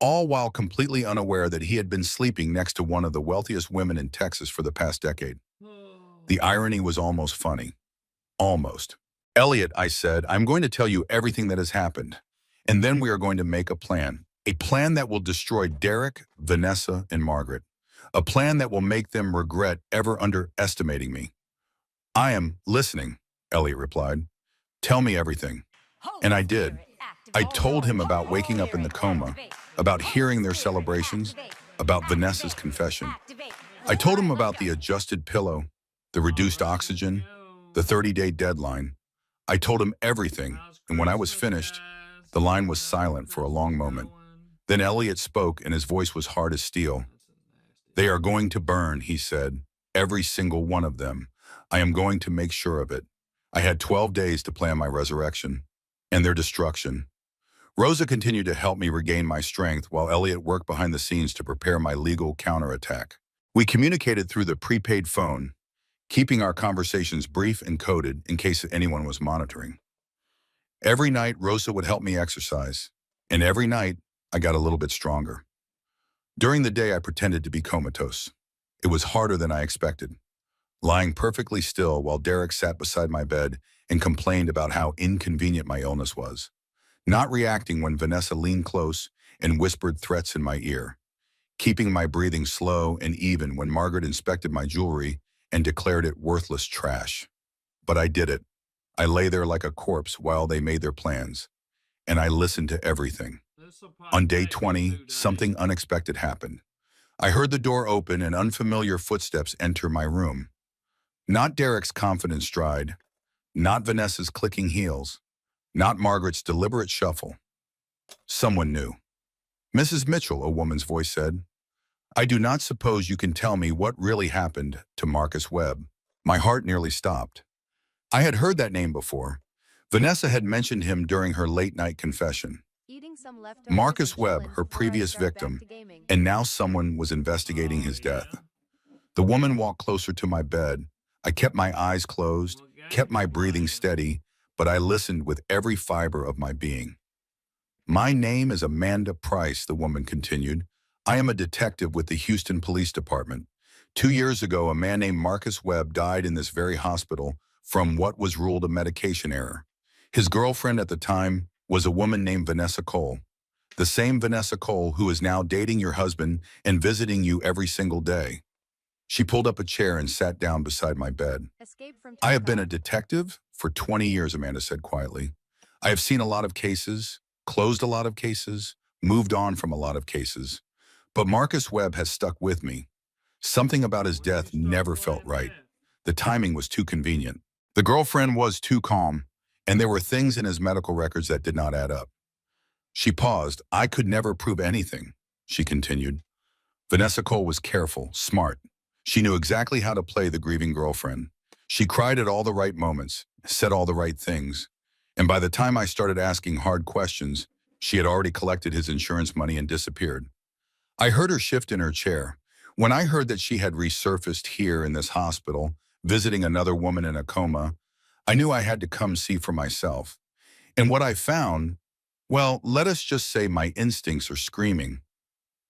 All while completely unaware that he had been sleeping next to one of the wealthiest women in Texas for the past decade. The irony was almost funny. Almost. Elliot, I said, I'm going to tell you everything that has happened, and then we are going to make a plan that will destroy Derek, Vanessa, and Margaret, a plan that will make them regret ever underestimating me. I am listening, Elliot replied. Tell me everything. And I did. I told him about waking up in the coma, about hearing their celebrations, about Vanessa's confession. I told him about the adjusted pillow, the reduced oxygen, the 30-day deadline. I told him everything, and when I was finished, the line was silent for a long moment. Then Elliot spoke, and his voice was hard as steel. They are going to burn, he said, every single one of them. I am going to make sure of it. I had 12 days to plan my resurrection and their destruction. Rosa continued to help me regain my strength while Elliot worked behind the scenes to prepare my legal counterattack. We communicated through the prepaid phone, keeping our conversations brief and coded in case anyone was monitoring. Every night, Rosa would help me exercise, and every night, I got a little bit stronger. During the day, I pretended to be comatose. It was harder than I expected. Lying perfectly still while Derek sat beside my bed and complained about how inconvenient my illness was. Not reacting when Vanessa leaned close and whispered threats in my ear. Keeping my breathing slow and even when Margaret inspected my jewelry and declared it worthless trash. But I did it. I lay there like a corpse while they made their plans, and I listened to everything. On day 20, something unexpected happened. I heard the door open and unfamiliar footsteps enter my room. Not Derek's confident stride, not Vanessa's clicking heels, not Margaret's deliberate shuffle. Someone new. Mrs. Mitchell, a woman's voice said, I do not suppose you can tell me what really happened to Marcus Webb. My heart nearly stopped. I had heard that name before. Vanessa had mentioned him during her late-night confession. Marcus Webb, her previous victim, and now someone was investigating his death. The woman walked closer to my bed. I kept my eyes closed, kept my breathing steady, but I listened with every fiber of my being. My name is Amanda Price, the woman continued. I am a detective with the Houston Police Department. 2 years ago, a man named Marcus Webb died in this very hospital from what was ruled a medication error. His girlfriend at the time was a woman named Vanessa Cole, the same Vanessa Cole who is now dating your husband and visiting you every single day. She pulled up a chair and sat down beside my bed. I have been a detective for 20 years, Amanda said quietly. I have seen a lot of cases, closed a lot of cases, moved on from a lot of cases. But Marcus Webb has stuck with me. Something about his death never felt right. The timing was too convenient. The girlfriend was too calm. And there were things in his medical records that did not add up. She paused. I could never prove anything, she continued. Vanessa Cole was careful, smart. She knew exactly how to play the grieving girlfriend. She cried at all the right moments, said all the right things. And by the time I started asking hard questions, she had already collected his insurance money and disappeared. I heard her shift in her chair. When I heard that she had resurfaced here in this hospital, visiting another woman in a coma, I knew I had to come see for myself. And what I found, well, let us just say my instincts are screaming.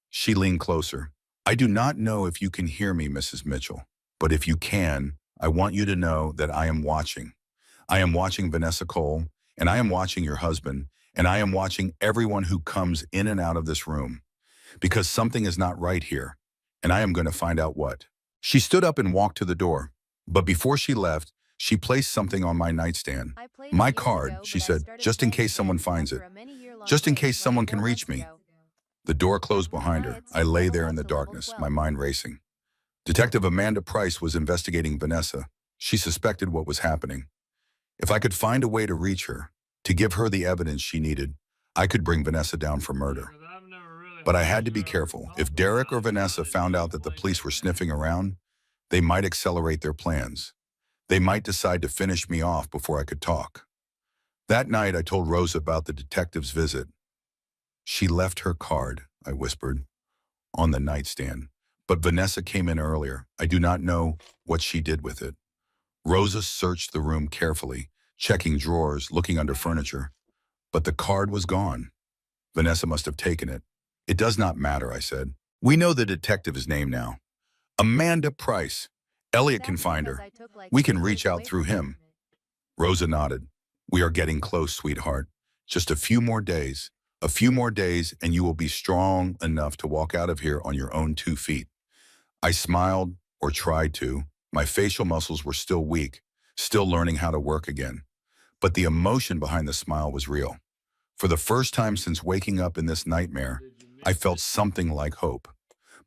She leaned closer. I do not know if you can hear me, Mrs. Mitchell, but if you can, I want you to know that I am watching. I am watching Vanessa Cole, and I am watching your husband, and I am watching everyone who comes in and out of this room. Because something is not right here, and I am going to find out what. She stood up and walked to the door, but before she left, she placed something on my nightstand. My card, she said, just in case someone finds it, just in case someone can reach me. The door closed behind her. I lay there in the darkness, my mind racing. Detective Amanda Price was investigating Vanessa. She suspected what was happening. If I could find a way to reach her, to give her the evidence she needed, I could bring Vanessa down for murder. But I had to be careful. If Derek or Vanessa found out that the police were sniffing around, they might accelerate their plans. They might decide to finish me off before I could talk. That night, I told Rosa about the detective's visit. She left her card, I whispered, on the nightstand. But Vanessa came in earlier. I do not know what she did with it. Rosa searched the room carefully, checking drawers, looking under furniture. But the card was gone. Vanessa must have taken it. It does not matter, I said. We know the detective's name now. Amanda Price. Elliot can find her. We can reach out through him. Rosa nodded. We are getting close, sweetheart. Just a few more days. A few more days, and you will be strong enough to walk out of here on your own 2 feet. I smiled, or tried to. My facial muscles were still weak, still learning how to work again. But the emotion behind the smile was real. For the first time since waking up in this nightmare, I felt something like hope.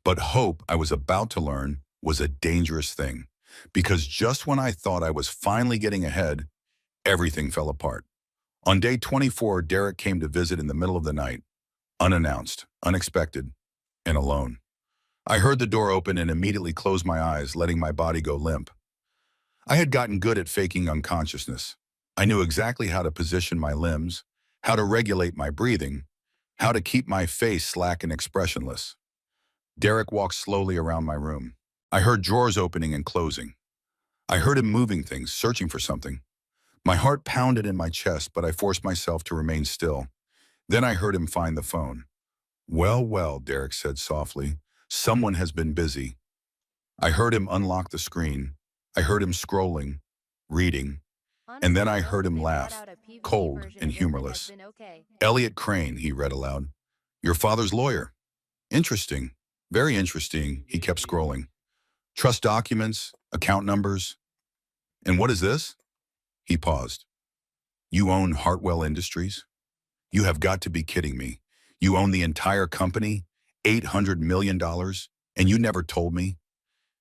But hope, I was about to learn, was a dangerous thing. Because just when I thought I was finally getting ahead, everything fell apart. On day 24, Derek came to visit in the middle of the night, unannounced, unexpected, and alone. I heard the door open and immediately closed my eyes, letting my body go limp. I had gotten good at faking unconsciousness. I knew exactly how to position my limbs, how to regulate my breathing, how to keep my face slack and expressionless. Derek walked slowly around my room. I heard drawers opening and closing. I heard him moving things, searching for something. My heart pounded in my chest, but I forced myself to remain still. Then I heard him find the phone. Well, well, Derek said softly. Someone has been busy. I heard him unlock the screen. I heard him scrolling, reading, and then I heard him laugh, cold and humorless. Elliot Crane, he read aloud. Your father's lawyer. Interesting. Very interesting, he kept scrolling. Trust documents, account numbers. And what is this? He paused. You own Hartwell Industries? You have got to be kidding me. You own the entire company, $800 million, and you never told me?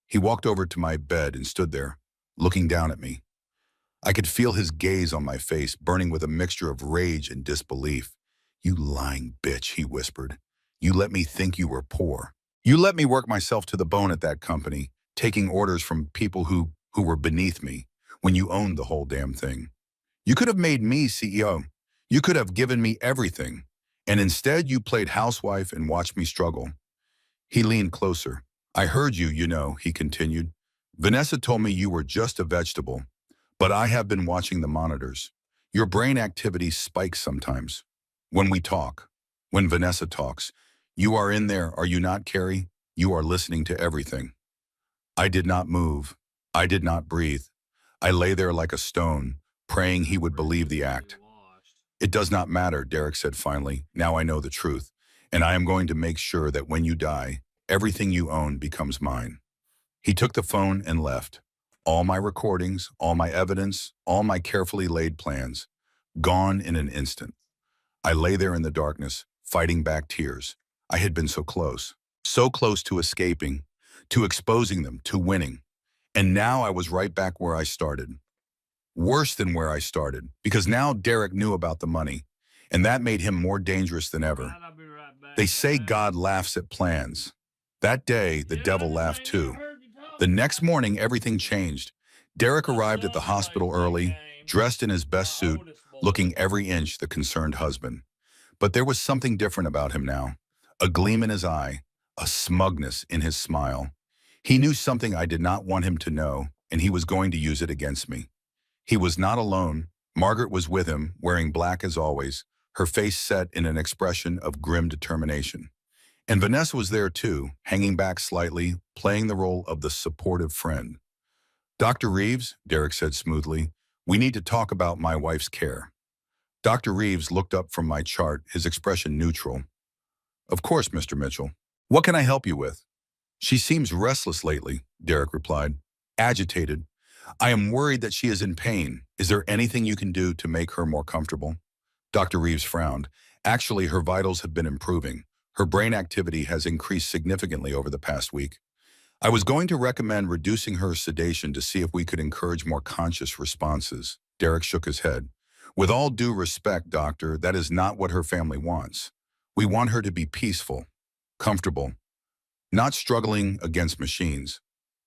He walked over to my bed and stood there, looking down at me. I could feel his gaze on my face, burning with a mixture of rage and disbelief. You lying bitch, he whispered. You let me think you were poor. You let me work myself to the bone at that company, taking orders from people who were beneath me, when you owned the whole damn thing. You could have made me CEO. You could have given me everything. And instead you played housewife and watched me struggle. He leaned closer. I heard you, you know, he continued. Vanessa told me you were just a vegetable. But I have been watching the monitors. Your brain activity spikes sometimes. When we talk, when Vanessa talks, you are in there, are you not, Carrie? You are listening to everything. I did not move. I did not breathe. I lay there like a stone, praying he would believe the act. It does not matter, Derek said finally. Now I know the truth, and I am going to make sure that when you die, everything you own becomes mine. He took the phone and left. All my recordings, all my evidence, all my carefully laid plans, gone in an instant. I lay there in the darkness, fighting back tears. I had been so close to escaping, to exposing them, to winning. And now I was right back where I started. Worse than where I started, because now Derek knew about the money, and that made him more dangerous than ever. Right, I'll be right back, They say guys. God laughs at plans. That day, the Yeah, I devil just laughed ain't never too. heard you talk The about next morning, everything changed. Derek My arrived at the son hospital plays that early, game. dressed in his best My suit, oldest boy. looking every inch the concerned husband. But there was something different about him now. A gleam in his eye, a smugness in his smile. He knew something I did not want him to know, and he was going to use it against me. He was not alone. Margaret was with him, wearing black as always, her face set in an expression of grim determination. And Vanessa was there too, hanging back slightly, playing the role of the supportive friend. Dr. Reeves, Derek said smoothly, we need to talk about my wife's care. Dr. Reeves looked up from my chart, his expression neutral. Of course, Mr. Mitchell. What can I help you with? She seems restless lately, Derek replied. Agitated. I am worried that she is in pain. Is there anything you can do to make her more comfortable? Dr. Reeves frowned. Actually, her vitals have been improving. Her brain activity has increased significantly over the past week. I was going to recommend reducing her sedation to see if we could encourage more conscious responses. Derek shook his head. With all due respect, doctor, that is not what her family wants. We want her to be peaceful, comfortable, not struggling against machines.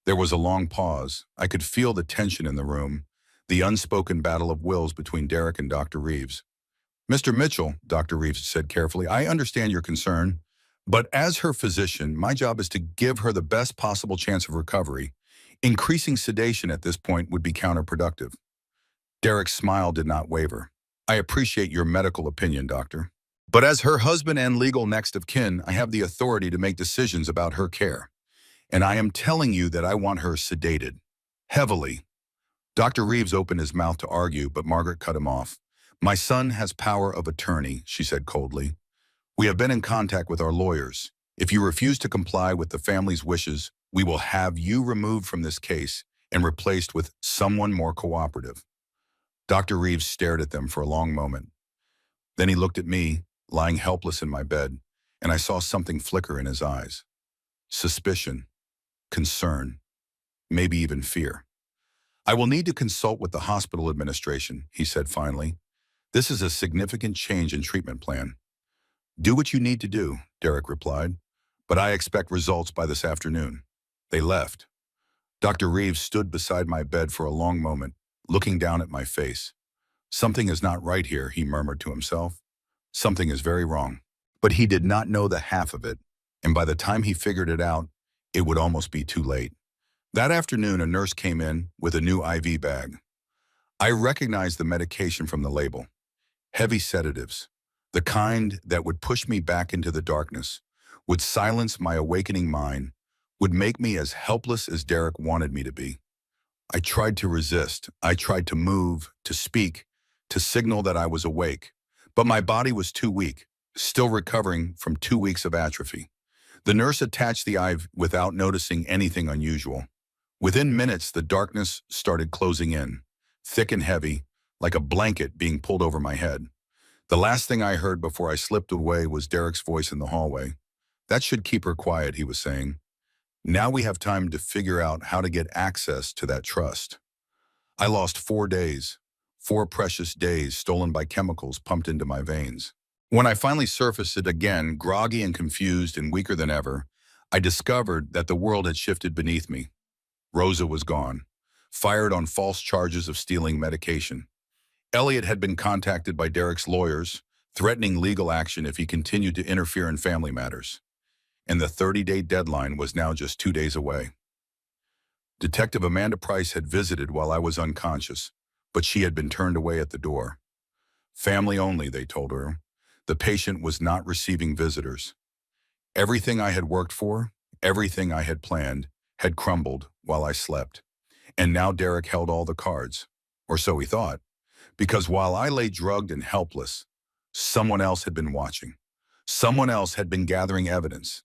There was a long pause. I could feel the tension in the room, the unspoken battle of wills between Derek and Dr. Reeves. Mr. Mitchell, Dr. Reeves said carefully, I understand your concern, but as her physician, my job is to give her the best possible chance of recovery. Increasing sedation at this point would be counterproductive. Derek's smile did not waver. I appreciate your medical opinion, doctor. But as her husband and legal next of kin, I have the authority to make decisions about her care. And I am telling you that I want her sedated. Heavily. Dr. Reeves opened his mouth to argue, but Margaret cut him off. My son has power of attorney, she said coldly. We have been in contact with our lawyers. If you refuse to comply with the family's wishes, we will have you removed from this case and replaced with someone more cooperative. Dr. Reeves stared at them for a long moment. Then he looked at me, lying helpless in my bed, and I saw something flicker in his eyes. Suspicion, concern, maybe even fear. I will need to consult with the hospital administration, he said finally. This is a significant change in treatment plan. Do what you need to do, Derek replied, but I expect results by this afternoon. They left. Dr. Reeves stood beside my bed for a long moment, looking down at my face. Something is not right here, he murmured to himself. Something is very wrong. But he did not know the half of it, and by the time he figured it out, it would almost be too late. That afternoon, a nurse came in with a new IV bag. I recognized the medication from the label. Heavy sedatives, the kind that would push me back into the darkness, would silence my awakening mind, would make me as helpless as Derek wanted me to be. I tried to resist. I tried to move, to speak, to signal that I was awake. But my body was too weak, still recovering from 2 weeks of atrophy. The nurse attached the IV without noticing anything unusual. Within minutes, the darkness started closing in, thick and heavy, like a blanket being pulled over my head. The last thing I heard before I slipped away was Derek's voice in the hallway. That should keep her quiet, he was saying. Now we have time to figure out how to get access to that trust. I lost 4 days, 4 precious days stolen by chemicals pumped into my veins. When I finally surfaced it again, groggy and confused and weaker than ever, I discovered that the world had shifted beneath me. Rosa was gone, fired on false charges of stealing medication. Elliot had been contacted by Derek's lawyers, threatening legal action if he continued to interfere in family matters. And the 30-day deadline was now just 2 days away. Detective Amanda Price had visited while I was unconscious, but she had been turned away at the door. Family only, they told her. The patient was not receiving visitors. Everything I had worked for, everything I had planned, had crumbled while I slept. And now Derek held all the cards, or so he thought, because while I lay drugged and helpless, someone else had been watching. Someone else had been gathering evidence,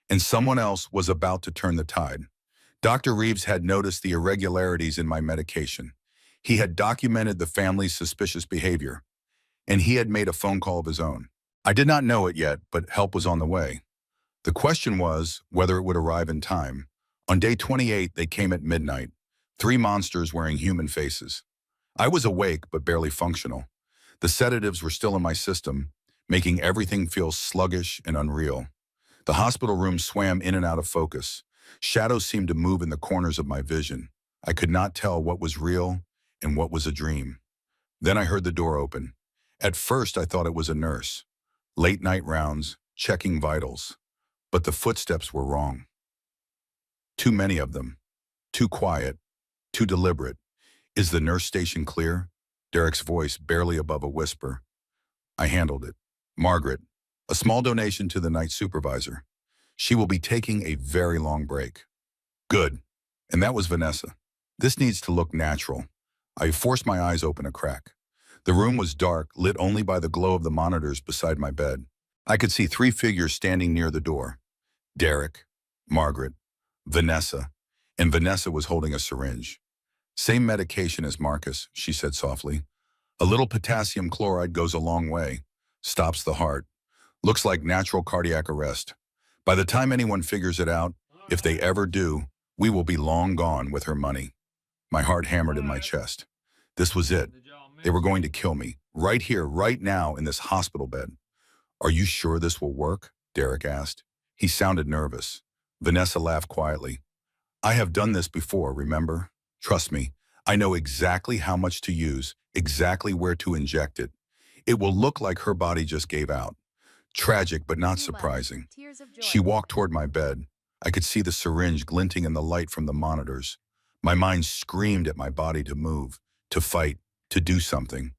and someone else was about to turn the tide. Dr. Reeves had noticed the irregularities in my medication. He had documented the family's suspicious behavior, and he had made a phone call of his own. I did not know it yet, but help was on the way. The question was whether it would arrive in time. On day 28, they came at midnight, 3 monsters wearing human faces. I was awake but barely functional. The sedatives were still in my system, making everything feel sluggish and unreal. The hospital room swam in and out of focus. Shadows seemed to move in the corners of my vision. I could not tell what was real and what was a dream. Then I heard the door open. At first, I thought it was a nurse. Late night rounds, checking vitals. But the footsteps were wrong. Too many of them. Too quiet. Too deliberate. Is the nurse station clear? Derek's voice barely above a whisper. I handled it. Margaret, a small donation to the night supervisor. She will be taking a very long break. Good. And that was Vanessa. This needs to look natural. I forced my eyes open a crack. The room was dark, lit only by the glow of the monitors beside my bed. I could see 3 figures standing near the door. Derek, Margaret, Vanessa, and Vanessa was holding a syringe. Same medication as Marcus, she said softly. A little potassium chloride goes a long way. Stops the heart. Looks like natural cardiac arrest. By the time anyone figures it out, if they ever do, we will be long gone with her money. My heart hammered in my chest. This was it. They were going to kill me, right here, right now, in this hospital bed. Are you sure this will work? Derek asked. He sounded nervous. Vanessa laughed quietly. I have done this before, remember? Trust me, I know exactly how much to use, exactly where to inject it. It will look like her body just gave out. Tragic, but not surprising. She walked toward my bed. I could see the syringe glinting in the light from the monitors. My mind screamed at my body to move, to fight, to do something.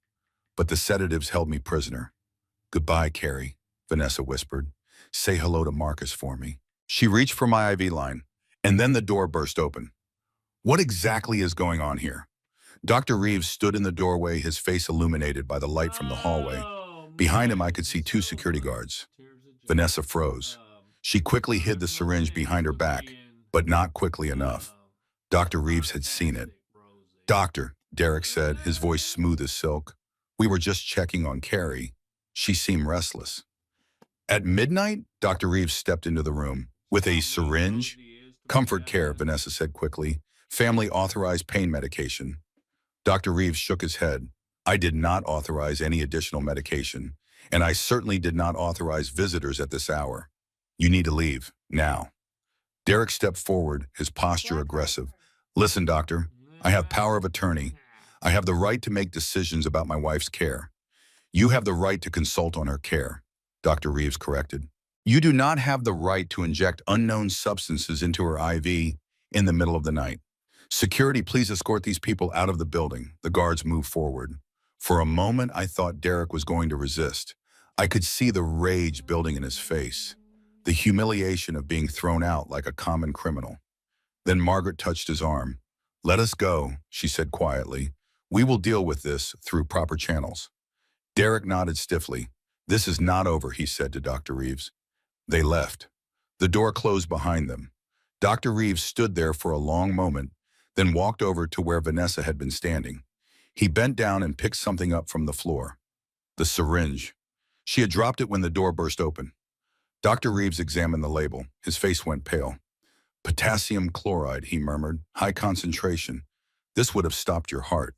But the sedatives held me prisoner. Goodbye, Carrie, Vanessa whispered. Say hello to Marcus for me. She reached for my IV line, and then the door burst open. What exactly is going on here? Dr. Reeves stood in the doorway, his face illuminated by the light from the hallway. Behind him, I could see 2 security guards. Vanessa froze. She quickly hid the syringe behind her back, but not quickly enough. Dr. Reeves had seen it. Doctor, Derek said, his voice smooth as silk. We were just checking on Carrie. She seemed restless. At midnight, Dr. Reeves stepped into the room. With a syringe? Comfort care, Vanessa said quickly. Family authorized pain medication. Dr. Reeves shook his head. I did not authorize any additional medication, and I certainly did not authorize visitors at this hour. You need to leave, now. Derek stepped forward, his posture aggressive. Listen, doctor, I have power of attorney. I have the right to make decisions about my wife's care. You have the right to consult on her care, Dr. Reeves corrected. You do not have the right to inject unknown substances into her IV in the middle of the night. Security, please escort these people out of the building. The guards moved forward. For a moment, I thought Derek was going to resist. I could see the rage building in his face, the humiliation of being thrown out like a common criminal. Then Margaret touched his arm. Let us go, she said quietly. We will deal with this through proper channels. Derek nodded stiffly. This is not over, he said to Dr. Reeves. They left. The door closed behind them. Dr. Reeves stood there for a long moment, then walked over to where Vanessa had been standing. He bent down and picked something up from the floor. The syringe. She had dropped it when the door burst open. Dr. Reeves examined the label. His face went pale. Potassium chloride, he murmured. High concentration. This would have stopped your heart.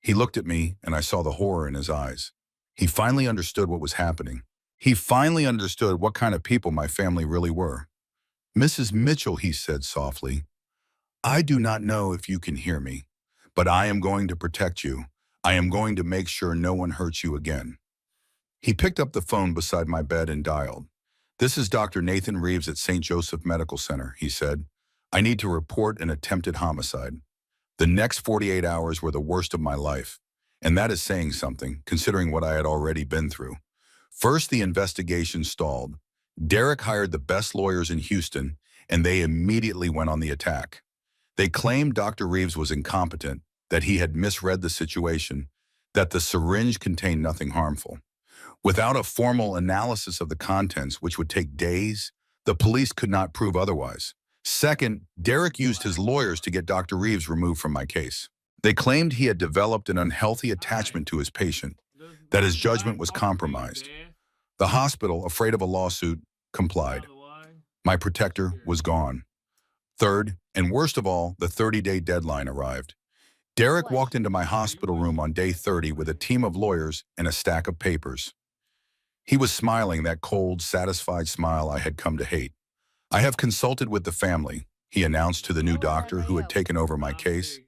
He looked at me, and I saw the horror in his eyes. He finally understood what was happening. He finally understood what kind of people my family really were. Mrs. Mitchell, he said softly, I do not know if you can hear me, but I am going to protect you. I am going to make sure no one hurts you again. He picked up the phone beside my bed and dialed. This is Dr. Nathan Reeves at St. Joseph Medical Center, he said. I need to report an attempted homicide. The next 48 hours were the worst of my life, and that is saying something, considering what I had already been through. First, the investigation stalled. Derek hired the best lawyers in Houston, and they immediately went on the attack. They claimed Dr. Reeves was incompetent, that he had misread the situation, that the syringe contained nothing harmful. Without a formal analysis of the contents, which would take days, the police could not prove otherwise. Second, Derek used his lawyers to get Dr. Reeves removed from my case. They claimed he had developed an unhealthy attachment to his patient, that his judgment was compromised. The hospital, afraid of a lawsuit, complied. My protector was gone. Third, and worst of all, the 30-day deadline arrived. Derek walked into my hospital room on day 30 with a team of lawyers and a stack of papers. He was smiling that cold, satisfied smile I had come to hate. I have consulted with the family, he announced to the new doctor who had taken over my case,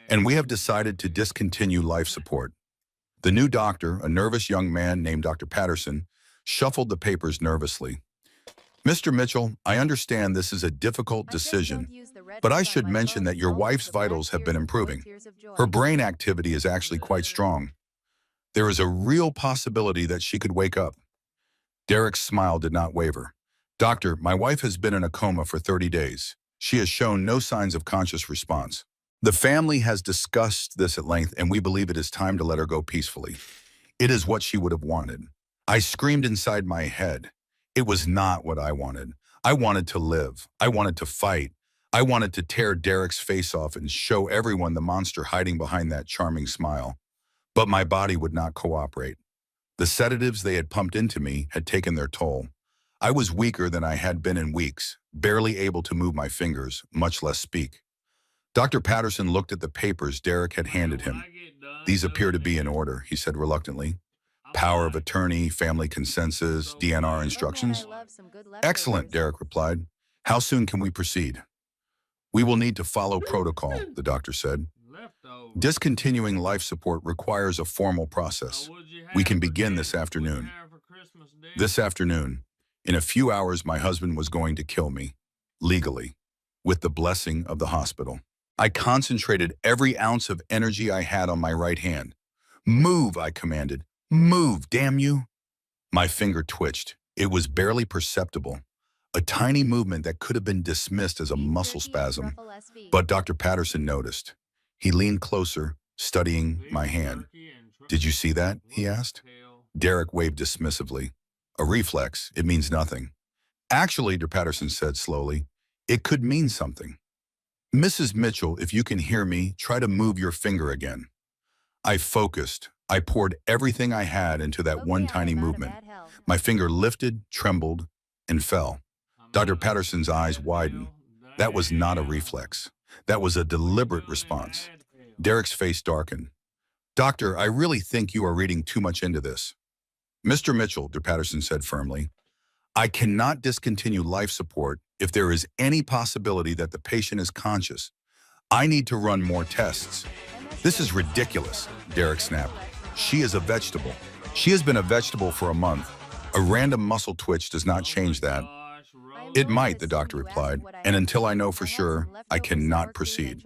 and we have decided to discontinue life support. The new doctor, a nervous young man named Dr. Patterson, shuffled the papers nervously. Mr. Mitchell, I understand this is a difficult decision, but I should mention that your wife's vitals have been improving. Her brain activity is actually quite strong. There is a real possibility that she could wake up. Derek's smile did not waver. Doctor, my wife has been in a coma for 30 days. She has shown no signs of conscious response. The family has discussed this at length, and we believe it is time to let her go peacefully. It is what she would have wanted. I screamed inside my head. It was not what I wanted. I wanted to live. I wanted to fight. I wanted to tear Derek's face off and show everyone the monster hiding behind that charming smile. But my body would not cooperate. The sedatives they had pumped into me had taken their toll. I was weaker than I had been in weeks, barely able to move my fingers, much less speak. Dr. Patterson looked at the papers Derek had handed him. These appear to be in order, he said reluctantly. Power of attorney, family consensus, DNR instructions. Excellent, Derek replied. How soon can we proceed? We will need to follow protocol, the doctor said. Discontinuing life support requires a formal process. We can begin this afternoon. This afternoon, in a few hours, my husband was going to kill me, legally, with the blessing of the hospital. I concentrated every ounce of energy I had on my right hand. Move, I commanded. Move, damn you. My finger twitched. It was barely perceptible. A tiny movement that could have been dismissed as a muscle spasm. But Dr. Patterson noticed. He leaned closer, studying my hand. Did you see that? He asked. Derek waved dismissively. A reflex, it means nothing. Actually, Dr. Patterson said slowly, it could mean something. Mrs. Mitchell, if you can hear me, try to move your finger again. I focused. I poured everything I had into that one tiny movement. My finger lifted, trembled, and fell. Dr. Patterson's eyes widened. That was not a reflex. That was a deliberate response. Derek's face darkened. Doctor, I really think you are reading too much into this. Mr. Mitchell, Dr. Patterson said firmly, I cannot discontinue life support if there is any possibility that the patient is conscious. I need to run more tests. This is ridiculous, Derek snapped. She is a vegetable. She has been a vegetable for a month. A random muscle twitch does not change that. It might, the doctor replied, and until I know for sure, I cannot proceed.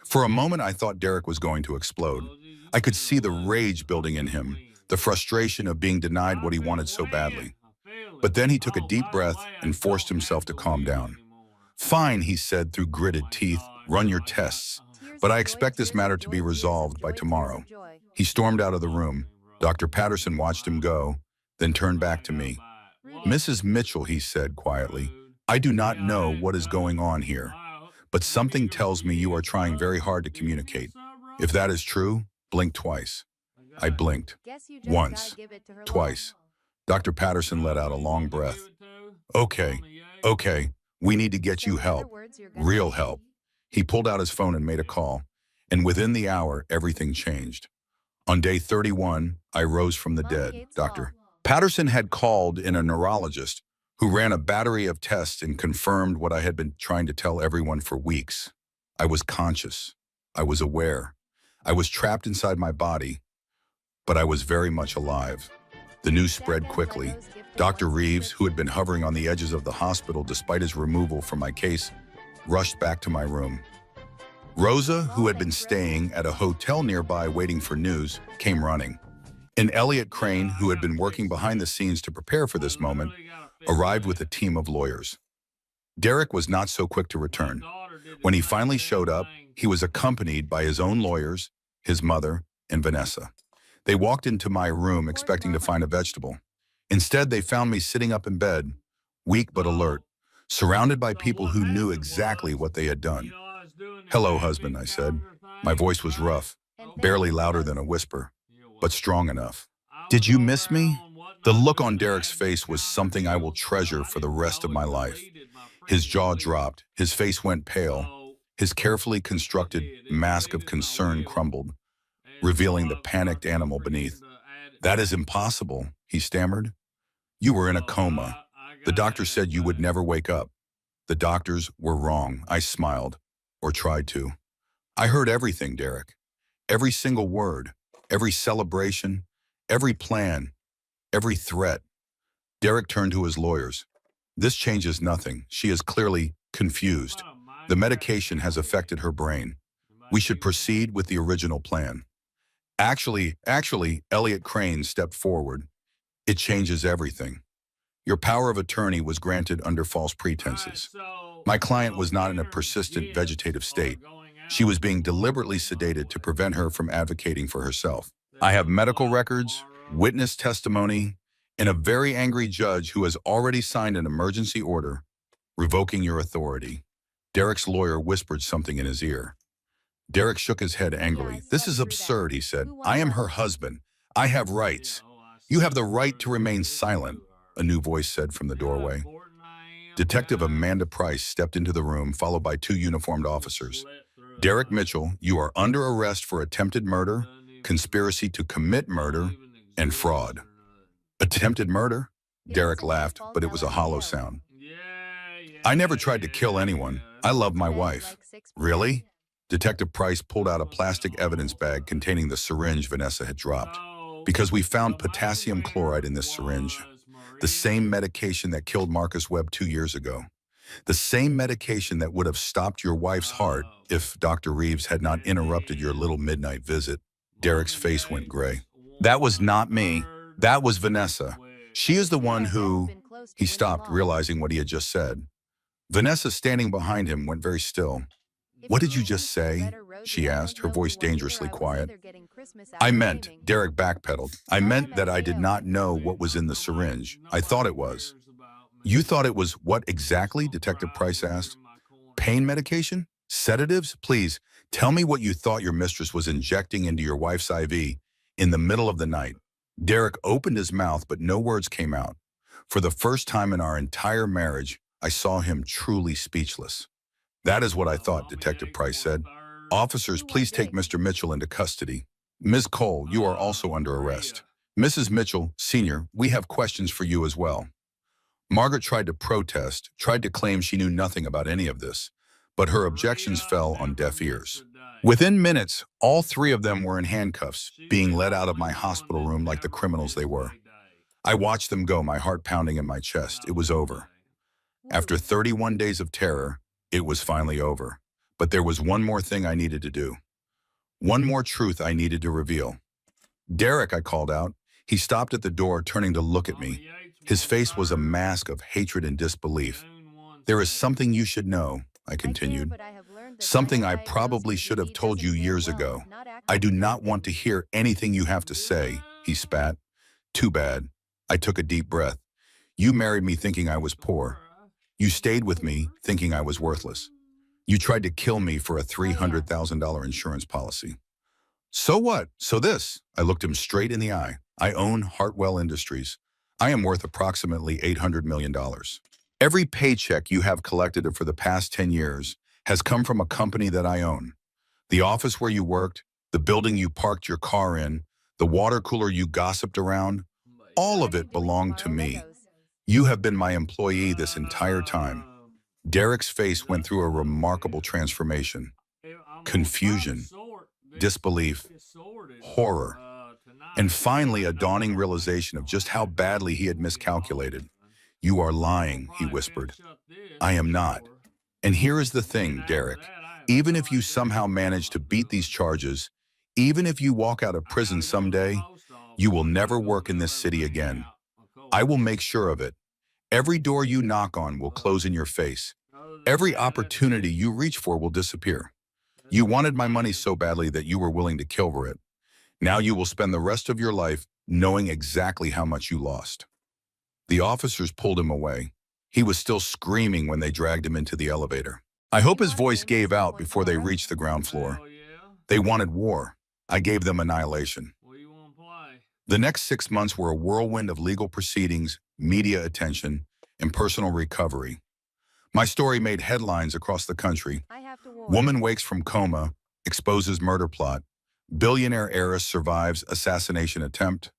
For a moment, I thought Derek was going to explode. I could see the rage building in him, the frustration of being denied what he wanted so badly. But then he took a deep breath and forced himself to calm down. Fine, he said through gritted teeth, run your tests. But I expect this matter to be resolved by tomorrow. He stormed out of the room. Dr. Patterson watched him go, then turned back to me. Mrs. Mitchell, he said quietly, I do not know what is going on here, but something tells me you are trying very hard to communicate. If that is true, blink twice. I blinked. Once. Twice. Dr. Patterson let out a long breath. Okay, we need to get you help. Real help. He pulled out his phone and made a call, and within the hour, everything changed. On day 31, I rose from the dead, Dr. Patterson had called in a neurologist who ran a battery of tests and confirmed what I had been trying to tell everyone for weeks. I was conscious. I was aware. I was trapped inside my body, but I was very much alive. The news spread quickly. Dr. Reeves, who had been hovering on the edges of the hospital despite his removal from my case, rushed back to my room. Rosa, who had been staying at a hotel nearby waiting for news, came running. And Elliot Crane, who had been working behind the scenes to prepare for this moment, arrived with a team of lawyers. Derek was not so quick to return. When he finally showed up, he was accompanied by his own lawyers, his mother, and Vanessa. They walked into my room expecting to find a vegetable. Instead, they found me sitting up in bed, weak but alert, surrounded by people who knew exactly what they had done. Hello, husband, I said. My voice was rough, barely louder than a whisper, but strong enough. Did you miss me? The look on Derek's face was something I will treasure for the rest of my life. His jaw dropped, his face went pale, His carefully constructed mask of concern crumbled, revealing the panicked animal beneath. "That is impossible," he stammered. "You were in a coma. The doctor said you would never wake up." The doctors were wrong. I smiled, or tried to. I heard everything, Derek. Every single word, every celebration, every plan, every threat. Derek turned to his lawyers. "This changes nothing. She is clearly confused. The medication has affected her brain. We should proceed with the original plan." Actually, Elliot Crane stepped forward. "It changes everything. Your power of attorney was granted under false pretenses. My client was not in a persistent vegetative state. She was being deliberately sedated to prevent her from advocating for herself. I have medical records, witness testimony, and a very angry judge who has already signed an emergency order revoking your authority." Derek's lawyer whispered something in his ear. Derek shook his head angrily. "This is absurd," he said. "I am her husband. I have rights." "You have the right to remain silent," a new voice said from the doorway. Detective Amanda Price stepped into the room, followed by two uniformed officers. "Derek Mitchell, you are under arrest for attempted murder, conspiracy to commit murder, and fraud." "Attempted murder?" Derek laughed, but it was a hollow sound. "I never tried to kill anyone. I love my wife." "Really?" Detective Price pulled out a plastic evidence bag containing the syringe Vanessa had dropped. "Because we found potassium chloride in this syringe, the same medication that killed Marcus Webb 2 years ago. The same medication that would have stopped your wife's heart if Dr. Reeves had not interrupted your little midnight visit." Derek's face went gray. "That was not me. That was Vanessa. She is the one who—" He stopped, realizing what he had just said. Vanessa, standing behind him, went very still. "What did you just say?" she asked, her voice dangerously quiet. Derek backpedaled. "I meant that I did not know what was in the syringe. I thought it was." "You thought it was what exactly?" Detective Price asked. "Pain medication? Sedatives? Please, tell me what you thought your mistress was injecting into your wife's IV in the middle of the night." Derek opened his mouth, but no words came out. For the first time in our entire marriage, I saw him truly speechless. "That is what I thought," Detective Price said. "Officers, please take Mr. Mitchell into custody. Ms. Cole, you are also under arrest. Mrs. Mitchell, Sr., we have questions for you as well." Margaret tried to protest, tried to claim she knew nothing about any of this, but her objections fell on deaf ears. Within minutes, all three of them were in handcuffs, being led out of my hospital room like the criminals they were. I watched them go, my heart pounding in my chest. It was over. After 31 days of terror, it was finally over. But there was one more thing I needed to do. One more truth I needed to reveal. "Derek," I called out. He stopped at the door, turning to look at me. His face was a mask of hatred and disbelief. "There is something you should know," I continued. "Something I probably should have told you years ago. I do not want to hear anything you have to say," he spat. "Too bad." I took a deep breath. "You married me thinking I was poor. You stayed with me thinking I was worthless. You tried to kill me for a $300,000 insurance policy. So what? So this." I looked him straight in the eye. "I own Hartwell Industries. I am worth approximately $800 million. Every paycheck you have collected for the past 10 years has come from a company that I own. The office where you worked, the building you parked your car in, the water cooler you gossiped around, all of it belonged to me. You have been my employee this entire time." Derek's face went through a remarkable transformation. Confusion, disbelief, horror, and finally a dawning realization of just how badly he had miscalculated. "You are lying," he whispered. "I am not. And here is the thing, Derek. Even if you somehow manage to beat these charges, even if you walk out of prison someday, you will never work in this city again. I will make sure of it. Every door you knock on will close in your face. Every opportunity you reach for will disappear. You wanted my money so badly that you were willing to kill for it. Now you will spend the rest of your life knowing exactly how much you lost." The officers pulled him away. He was still screaming when they dragged him into the elevator. I hope his voice gave out before they reached the ground floor. They wanted war. I gave them annihilation. The next 6 months were a whirlwind of legal proceedings, media attention, and personal recovery. My story made headlines across the country. I have to warn. Woman wakes from coma, exposes murder plot. Billionaire heiress survives assassination attempt.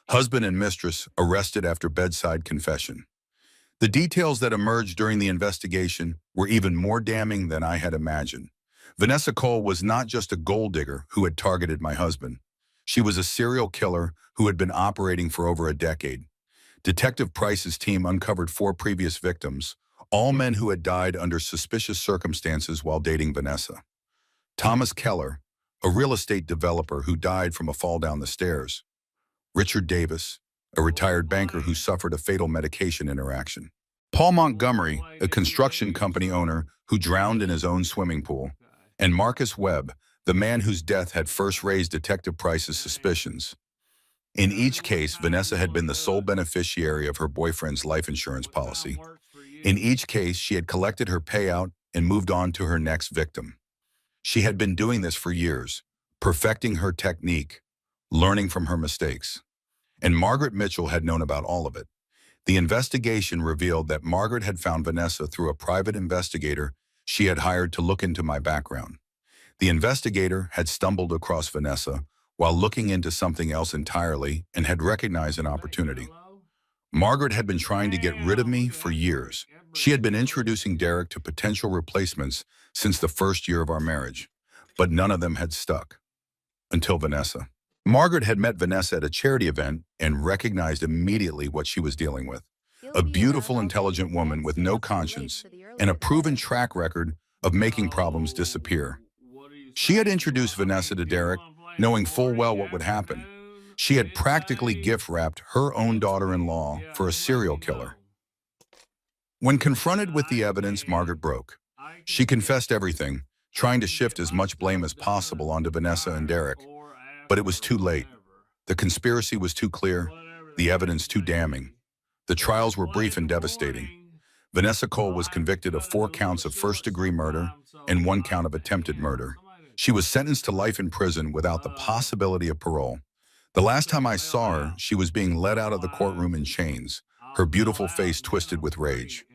Husband and mistress arrested after bedside confession. The details that emerged during the investigation were even more damning than I had imagined. Vanessa Cole was not just a gold digger who had targeted my husband. She was a serial killer who had been operating for over a decade. Detective Price's team uncovered 4 previous victims, all men who had died under suspicious circumstances while dating Vanessa. Thomas Keller, a real estate developer who died from a fall down the stairs. Richard Davis, a retired banker who suffered a fatal medication interaction. Paul Montgomery, a construction company owner who drowned in his own swimming pool. And Marcus Webb, the man whose death had first raised Detective Price's suspicions. In each case, Vanessa had been the sole beneficiary of her boyfriend's life insurance policy. In each case, she had collected her payout and moved on to her next victim. She had been doing this for years, perfecting her technique, learning from her mistakes. And Margaret Mitchell had known about all of it. The investigation revealed that Margaret had found Vanessa through a private investigator she had hired to look into my background. The investigator had stumbled across Vanessa while looking into something else entirely and had recognized an opportunity. Margaret had been trying to get rid of me for years. She had been introducing Derek to potential replacements since the first year of our marriage, but none of them had stuck. Until Vanessa. Margaret had met Vanessa at a charity event and recognized immediately what she was dealing with. A beautiful, intelligent woman with no conscience and a proven track record of making problems disappear. She had introduced Vanessa to Derek, knowing full well what would happen. She had practically gift-wrapped her own daughter-in-law for a serial killer. When confronted with the evidence, Margaret broke. She confessed everything, trying to shift as much blame as possible onto Vanessa and Derek. But it was too late. The conspiracy was too clear, the evidence too damning. The trials were brief and devastating. Vanessa Cole was convicted of 4 counts of first-degree murder and 1 count of attempted murder. She was sentenced to life in prison without the possibility of parole. The last time I saw her, she was being led out of the courtroom in chains, her beautiful face twisted with rage.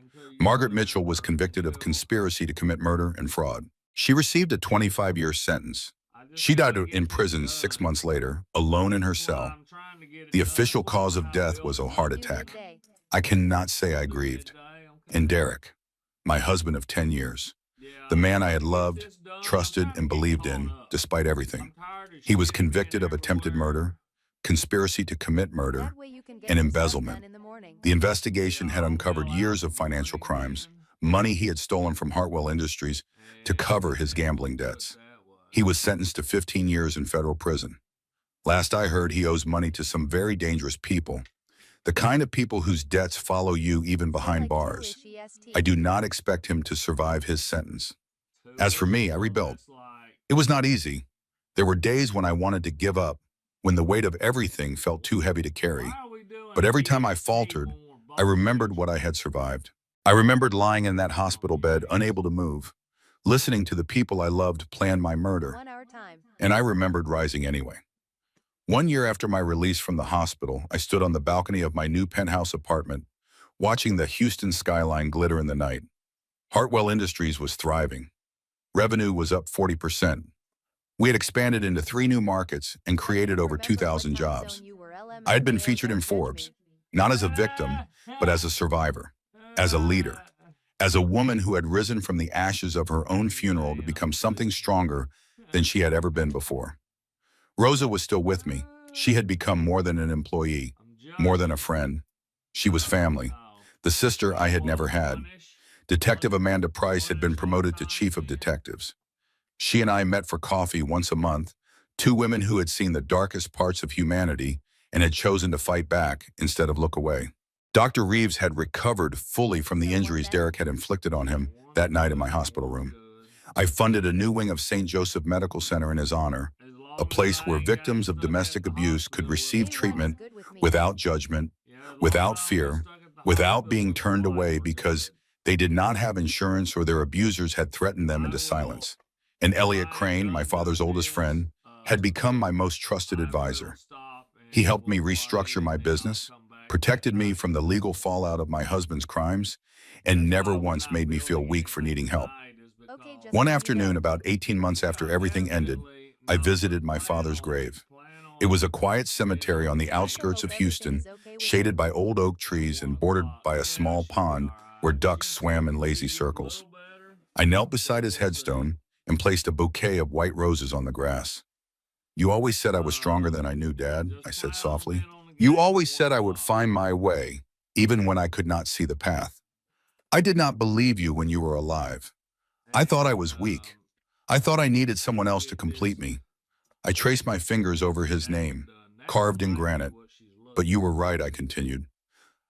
Margaret Mitchell was convicted of conspiracy to commit murder and fraud. She received a 25-year sentence. She died in prison 6 months later, alone in her cell. The official cause of death was a heart attack. I cannot say I grieved. And Derek, my husband of 10 years, the man I had loved, trusted, and believed in, despite everything. He was convicted of attempted murder, conspiracy to commit murder, and embezzlement. The investigation had uncovered years of financial crimes, money he had stolen from Hartwell Industries to cover his gambling debts. He was sentenced to 15 years in federal prison. Last I heard, he owes money to some very dangerous people, the kind of people whose debts follow you even behind bars. I do not expect him to survive his sentence. As for me, I rebuilt. It was not easy. There were days when I wanted to give up, when the weight of everything felt too heavy to carry. But every time I faltered, I remembered what I had survived. I remembered lying in that hospital bed, unable to move, listening to the people I loved plan my murder. And I remembered rising anyway. 1 year after my release from the hospital, I stood on the balcony of my new penthouse apartment, watching the Houston skyline glitter in the night. Hartwell Industries was thriving. Revenue was up 40%. We had expanded into 3 new markets and created over 2,000 jobs. I had been featured in Forbes, not as a victim, but as a survivor, as a leader, as a woman who had risen from the ashes of her own funeral to become something stronger than she had ever been before. Rosa was still with me. She had become more than an employee, more than a friend. She was family, the sister I had never had. Detective Amanda Price had been promoted to chief of detectives. She and I met for coffee once a month, 2 women who had seen the darkest parts of humanity and had chosen to fight back instead of look away. Dr. Reeves had recovered fully from the injuries Derek had inflicted on him that night in my hospital room. I funded a new wing of St. Joseph Medical Center in his honor, a place where victims of domestic abuse could receive treatment without judgment, without fear, without being turned away because they did not have insurance or their abusers had threatened them into silence. And Elliot Crane, my father's oldest friend, had become my most trusted advisor. He helped me restructure my business, protected me from the legal fallout of my husband's crimes, and never once made me feel weak for needing help. Okay, just One let me afternoon, go. about 18 months after everything ended, I visited my father's grave. It was a quiet cemetery on the I outskirts hope of everything Houston, is okay with shaded you. by old oak trees and bordered by a small pond where ducks swam in lazy circles. I knelt beside his headstone and placed a bouquet of white roses on the grass. "You always said I was stronger than I knew, Dad," I said softly. "You always said I would find my way, even when I could not see the path. I did not believe you when you were alive. I thought I was weak. I thought I needed someone else to complete me." I traced my fingers over his name, carved in granite. "But you were right," I continued.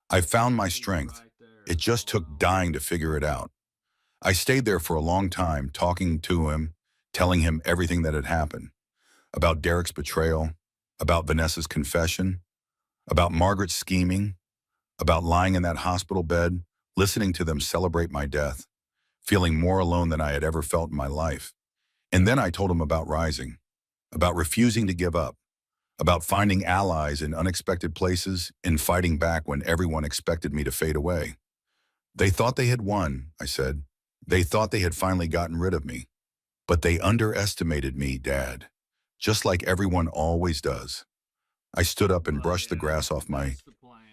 "I found my strength. It just took dying to figure it out." I stayed there for a long time, talking to him, telling him everything that had happened. About Derek's betrayal, about Vanessa's confession, about Margaret's scheming, about lying in that hospital bed, listening to them celebrate my death, feeling more alone than I had ever felt in my life. And then I told him about rising, about refusing to give up, about finding allies in unexpected places and fighting back when everyone expected me to fade away. "They thought they had won," I said. "They thought they had finally gotten rid of me. But they underestimated me, Dad, just like everyone always does." I stood up and brushed the grass off my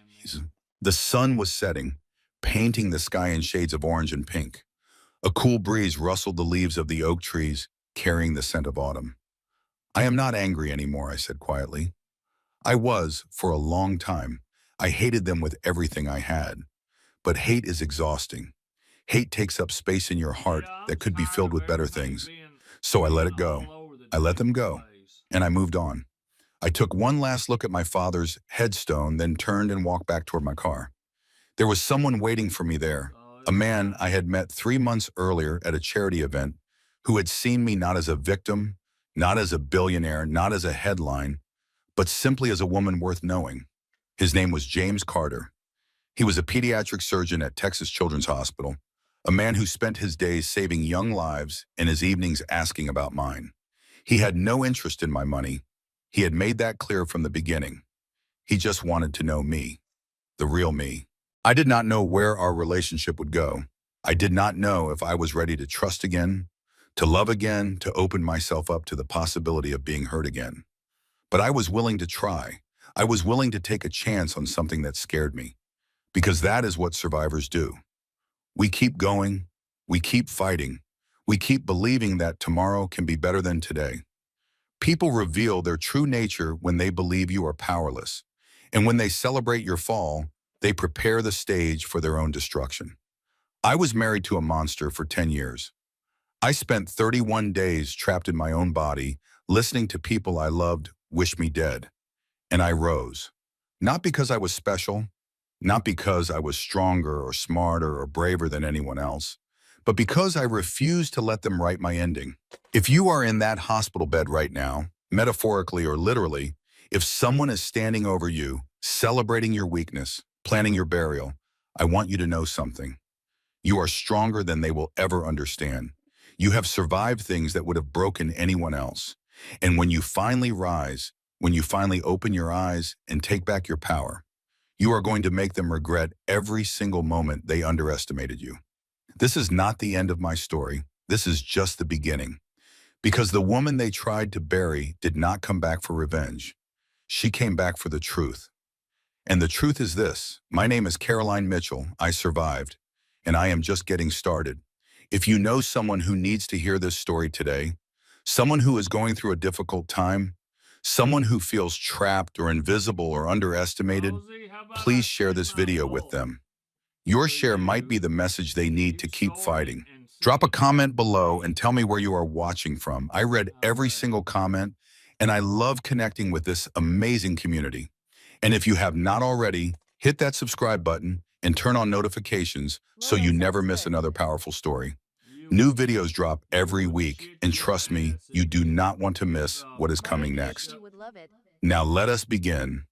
knees. The sun was setting, painting the sky in shades of orange and pink. A cool breeze rustled the leaves of the oak trees, carrying the scent of autumn. "I am not angry anymore," I said quietly. "I was for a long time. I hated them with everything I had. But hate is exhausting. Hate takes up space in your heart that could be filled with better things. So I let it go. I let them go. And I moved on. I took one last look at my father's headstone, then turned and walked back toward my car. There was someone waiting for me there, a man I had met 3 months earlier at a charity event, who had seen me not as a victim, not as a billionaire, not as a headline, but simply as a woman worth knowing. His name was James Carter. He was a pediatric surgeon at Texas Children's Hospital, a man who spent his days saving young lives and his evenings asking about mine. He had no interest in my money. He had made that clear from the beginning. He just wanted to know me, the real me. I did not know where our relationship would go. I did not know if I was ready to trust again, to love again, to open myself up to the possibility of being hurt again. But I was willing to try. I was willing to take a chance on something that scared me, because that is what survivors do. We keep going, we keep fighting, we keep believing that tomorrow can be better than today. People reveal their true nature when they believe you are powerless. And when they celebrate your fall, they prepare the stage for their own destruction. I was married to a monster for 10 years. I spent 31 days trapped in my own body, listening to people I loved wish me dead. And I rose. Not because I was special, not because I was stronger or smarter or braver than anyone else, but because I refused to let them write my ending. If you are in that hospital bed right now, metaphorically or literally, if someone is standing over you, celebrating your weakness, planning your burial, I want you to know something. You are stronger than they will ever understand. You have survived things that would have broken anyone else. And when you finally rise, when you finally open your eyes and take back your power, you are going to make them regret every single moment they underestimated you. This is not the end of my story. This is just the beginning. Because the woman they tried to bury did not come back for revenge. She came back for the truth. And the truth is this: my name is Caroline Mitchell. I survived, and I am just getting started. If you know someone who needs to hear this story today, someone who is going through a difficult time, someone who feels trapped or invisible or underestimated, please share this video with them. Your share might be the message they need to keep fighting. Drop a comment below and tell me where you are watching from. I read every single comment, and I love connecting with this amazing community. And if you have not already, hit that subscribe button and turn on notifications so you never miss another powerful story. New videos drop every week, and trust me, you do not want to miss what is coming next. You would love it. Now let us begin.